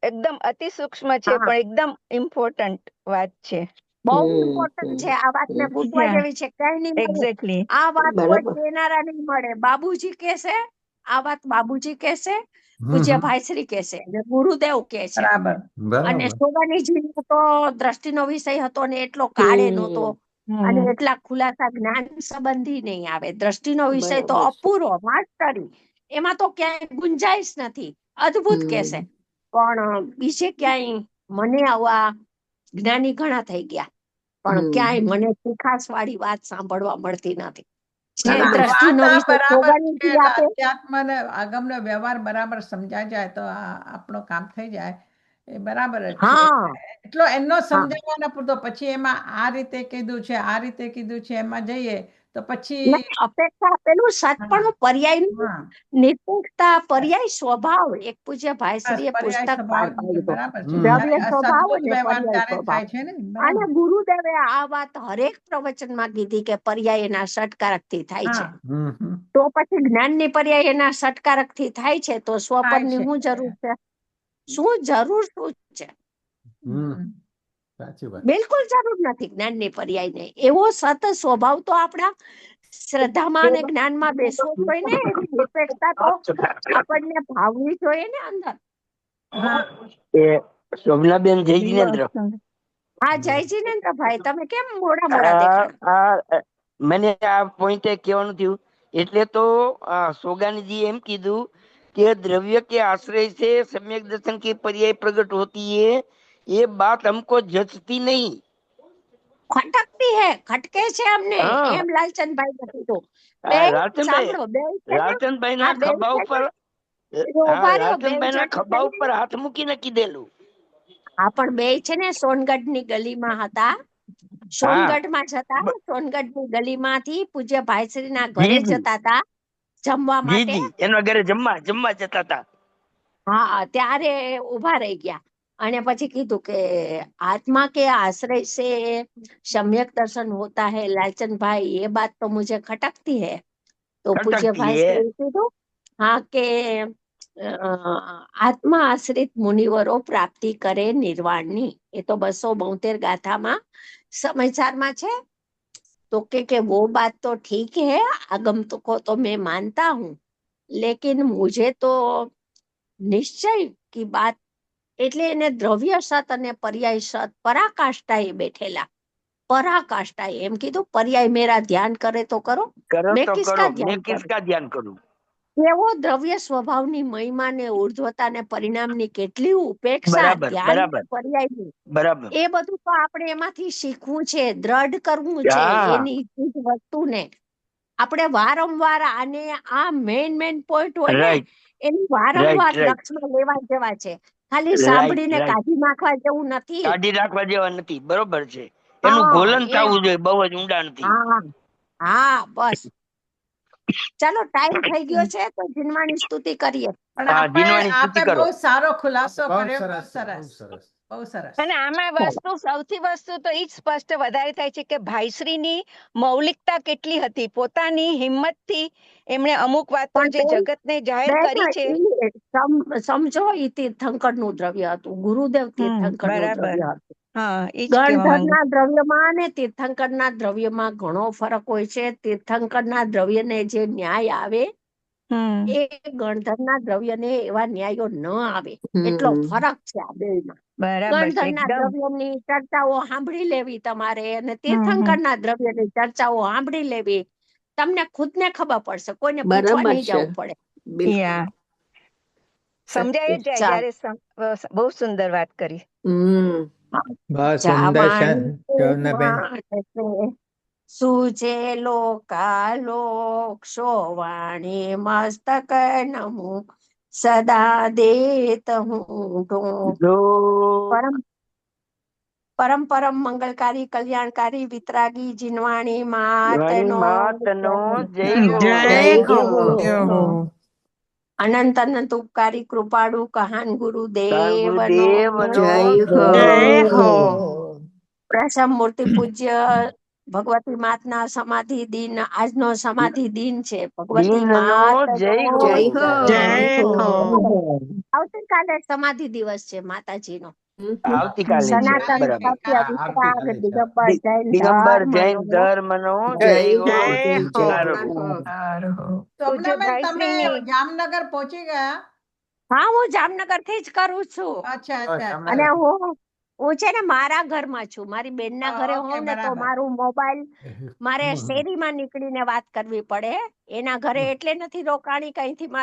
એકદમ અતિ સૂક્ષ્મ છે, હા. પણ એકદમ ઇમ્પોર્ટન્ટ વાત છે. બહુ ઇમ્પોર્ટન્ટ છે. આ વાતને પૂછવા જેવી છે, કઈ નહીં મળે. એક્ઝેક્ટલી. આ વાત કોઈ બરાબર. કેનારા નહીં મળે. બાબુજી કહેશે, આ વાત બાબુજી કહેશે, પૂજ્ય ભાઈશ્રી કહેશે, અને ગુરુદેવ કહે છે. બરાબર. અને બરાબર. સોગાનીજી તો દ્રષ્ટિનો વિષય હતો ને એટલો કાળે નહોતો, અને એટલા ખુલાસા જ્ઞાન સંબંધી નહીં આવે. દ્રષ્ટિનો વિષય તો બરાબર છે. અપૂરો, માસ્ટરી, એમાં તો ક્યાંય ગુંજાઈશ નથી. અદ્ભુત કહેશે. પણ બીજે ક્યાંય મને આવા જ્ઞાની ઘણા થઈ ગયા, પણ ક્યાંય મને તીખાસ વાળી વાત સાંભળવા મળતી નથી. જે ના, ના, દ્રષ્ટિનો વાત આ વિષય બરાબર છે. સોગાનીજી આપે, અધ્યાત્મ અને આગમનો વ્યવહાર બરાબર સમજાય જાય તો આપણો કામ થઈ જાય. એ બરાબર જ છે. હા એટલો એનો હા સમજાવવાનો પૂરતો. પછી એમાં આ રીતે કીધું છે, આ રીતે કીધું છે, એમાં જઈએ તો પછી નહીં, અપેક્ષા પેલું સતપણું, પર્યાયનું હા, નિરપેક્ષતા, પર્યાય સ્વભાવ. એક પૂજ્ય બસ ભાઈશ્રીએ પર્યાય પુસ્તક બહાર સ્વભાવ પાડ્યું. બરાબર છે. દ્રવ્ય જ્યારે સ્વભાવ અસદભુત અને વ્યવહાર પર્યાય ત્યારે સ્વભાવ. થાય છે ને. અને બરાબર. ગુરુદેવે આ વાત હરેક પ્રવચનમાં કીધી કે પર્યાય એના ષટકારકથી થાય છે. હા, તો પછી જ્ઞાનની પર્યાય એના ષટકારકથી થાય છે, તો થાય સ્વપરની છે. શું જરૂર છે? શું જરૂર શું છે? સાચી વાત. બિલકુલ જરૂર નથી જ્ઞાનની પર્યાયને. એવો સત સ્વભાવ તો આપણા શ્રદ્ધામાં અને જ્ઞાનમાં બેસવો જોઈએ ને. એની નિરપેક્ષતા તો આપણને ભાવવી જોઈએ ને અંદર. હા. શોભનાબેન જય જિનેન્દ્ર. હા, જય જિનેન્દ્રભાઈ, તમે કેમ મોડા મોડા દેખાણા? મને આ પોઈન્ટ કહેવાનું થયું. એટલે તો સોગાનજી એમ કીધું કે દ્રવ્ય के आश्रय से सम्यक दर्शन की पर्याय प्रकट होती है, ये बात हमको जचती नहीं. ખટકતી હે, ખટકે છે અમને, હા. એમ લાલચંદભાઈ ને કીધું. લાલચંદભાઈ ના ખભા ઉપર લાલચંદભાઈ ના ખભા ઉપર હાથ મૂકીને કીધેલું. હા, પણ બે છે ને સોનગઢ ની ગલીમાં હતા. સોનગઢ માં જતા, સોનગઢ ની ગલીમાંથી પૂજ્ય ભાઈશ્રી ના ઘરે જતા હતા જમવા માટે. એના ઘરે જમવા જતા હતા. હા, ત્યારે ઉભા રહી ગયા અને પછી કીધું કે आत्मा के आश्रय से सम्यक दर्शन होता है लालचंद भाई, ये बात तो मुझे खटकती है. तो पूज्य भाई કીધું હા કે આત્મા આશ્રિત મુનિવરો પ્રાપ્તિ કરે નિર્વાણની. એ તો 272 ગાથામાં સમાચારમાં છે. तो કે वो बात तो ठीक है, आगंतुक को तो मैं मानता हूँ, लेकिन मुझे तो નિશ્ચય की बात, એટલે એને દ્રવ્ય સત અને પર્યાય સત પરાકાષ્ઠાએ બેઠેલા. પરાકાષ્ઠાએ એમ કીધું, પર્યાય મેરા ધ્યાન કરે તો કરો, મેં કિસકા ધ્યાન કરું. એવો દ્રવ્ય સ્વભાવની મહિમા ને ઉર્ધ્વતા ને પરિણામની કેટલી ઉપેક્ષા, બરાબર ધ્યાન બરાબર પર્યાયની, બરાબર. એ બધું તો આપણે એમાંથી શીખવું છે, દ્રઢ કરવું છે હા એની ચીજ વસ્તુને. આપણે વારંવાર આને આ મેઇન પોઈન્ટ હોય ને રાઈટ એની રાઈટ વારંવાર રાઈટ લક્ષમાં લેવા જેવા છે, ખાલી રાઈટ સાંભળીને રાઈટ. કાઢી નાખવા જેવું નથી. કાઢી રાખવા જેવા નથી. બરોબર છે. એનું હા ગોલન એ થવું જોઈએ બહુ જ ઊંડાણથી. હા હા બસ. ચાલો ટાઈમ થઈ ગયો છે તો જીનવાની સ્તુતિ કરીએ. પણ હા, આપે જીનવાની સ્તુતિ આપે કરો. બહુ સારો ખુલાસો બહુ કર્યો, બહુ સરસ છે, બહુ સરસ, સરસ. બહુ સરસ. અને આમાં સૌથી વસ્તુ તો ઈ જ સ્પષ્ટ વધારે થાય છે કે ભાઈશ્રીની મૌલિકતા કેટલી હતી. પોતાની હિંમતથી એમણે અમુક વાતો પણ જે બેન જગતને જાહેર કરી છે. સમજો ઈ તીર્થંકરનું દ્રવ્ય હતું, ગુરુદેવ તીર્થંકરનું બરાબર. દ્રવ્ય હતું. હા, ઈ જ કહેવા માંગુ. ગણધરના દ્રવ્યમાં અને તીર્થંકરના દ્રવ્યમાં ઘણો ફરક હોય છે. તીર્થંકરના દ્રવ્યને જે ન્યાય આવે હમ એ ગણધરના દ્રવ્યને એવા ન્યાયો ન આવે, એટલો ફરક છે આ બેયમાં. બરાબર છે ગણધરના એકદમ. દ્રવ્યની ચર્ચાઓ સાંભળી લેવી તમારે, અને હમ તીર્થંકરના દ્રવ્યની ચર્ચાઓ સાંભળી લેવી. તમને ખુદને ખબર પડશે, કોઈને પૂછવા બરાબર નહીં છે. જવું પડે. બિલકુલ યા સમજાય જ જાય ચાલ. જ્યારે બહુ સુંદર વાત કરી. બહુ સુંદર જાવાની શોભનાબેન. માટે સુજે લોકાલોક શોવાણી મસ્તક નમું સદા દેત હું ઢોંગ. જો પરમ પરમ પરમ મંગલકારી કલ્યાણકારી વિતરાગી જીનવાણી વાણી માતનો માતનો જય હો. જય હો. અનંત અનંત ઉપકારી કૃપાળુ કહાન કાન ગુરુદેવનો ગુરુદેવનો જય હો. પ્રસમ મૂર્તિ પૂજ્ય ભગવતી માતના સમાધિ દિન, આજનો સમાધિ દિન છે. ભગવતી દિનનો માતનો જય હો. જય હો. આવતીકાલે સમાધિ દિવસ છે માતાજીનો. આવતીકાલે છે. સનાતન બરાબર. સત્ય આવતીકાલે વિતરાગ છે. દિગંબર જૈન દિગંબર જૈન ધર્મનો ધર્મનો જય હો. જય હો. સારું. સોમનાબેન, તમે ભાઈશ્રીની જામનગર પહોંચી ગયા? હા, હું જામનગર થી જ કરું છું. અચ્છા અચ્છા. અને હું છે ને મારા ઘરમાં છું, મારી બેનના ઘરે ઓકે, હોઉં ને તો બરાબર. મારું મોબાઈલ મારે શેરીમાં નીકળીને વાત કરવી પડે. એના ઘરે એટલે નથી રોકાણી કઈથી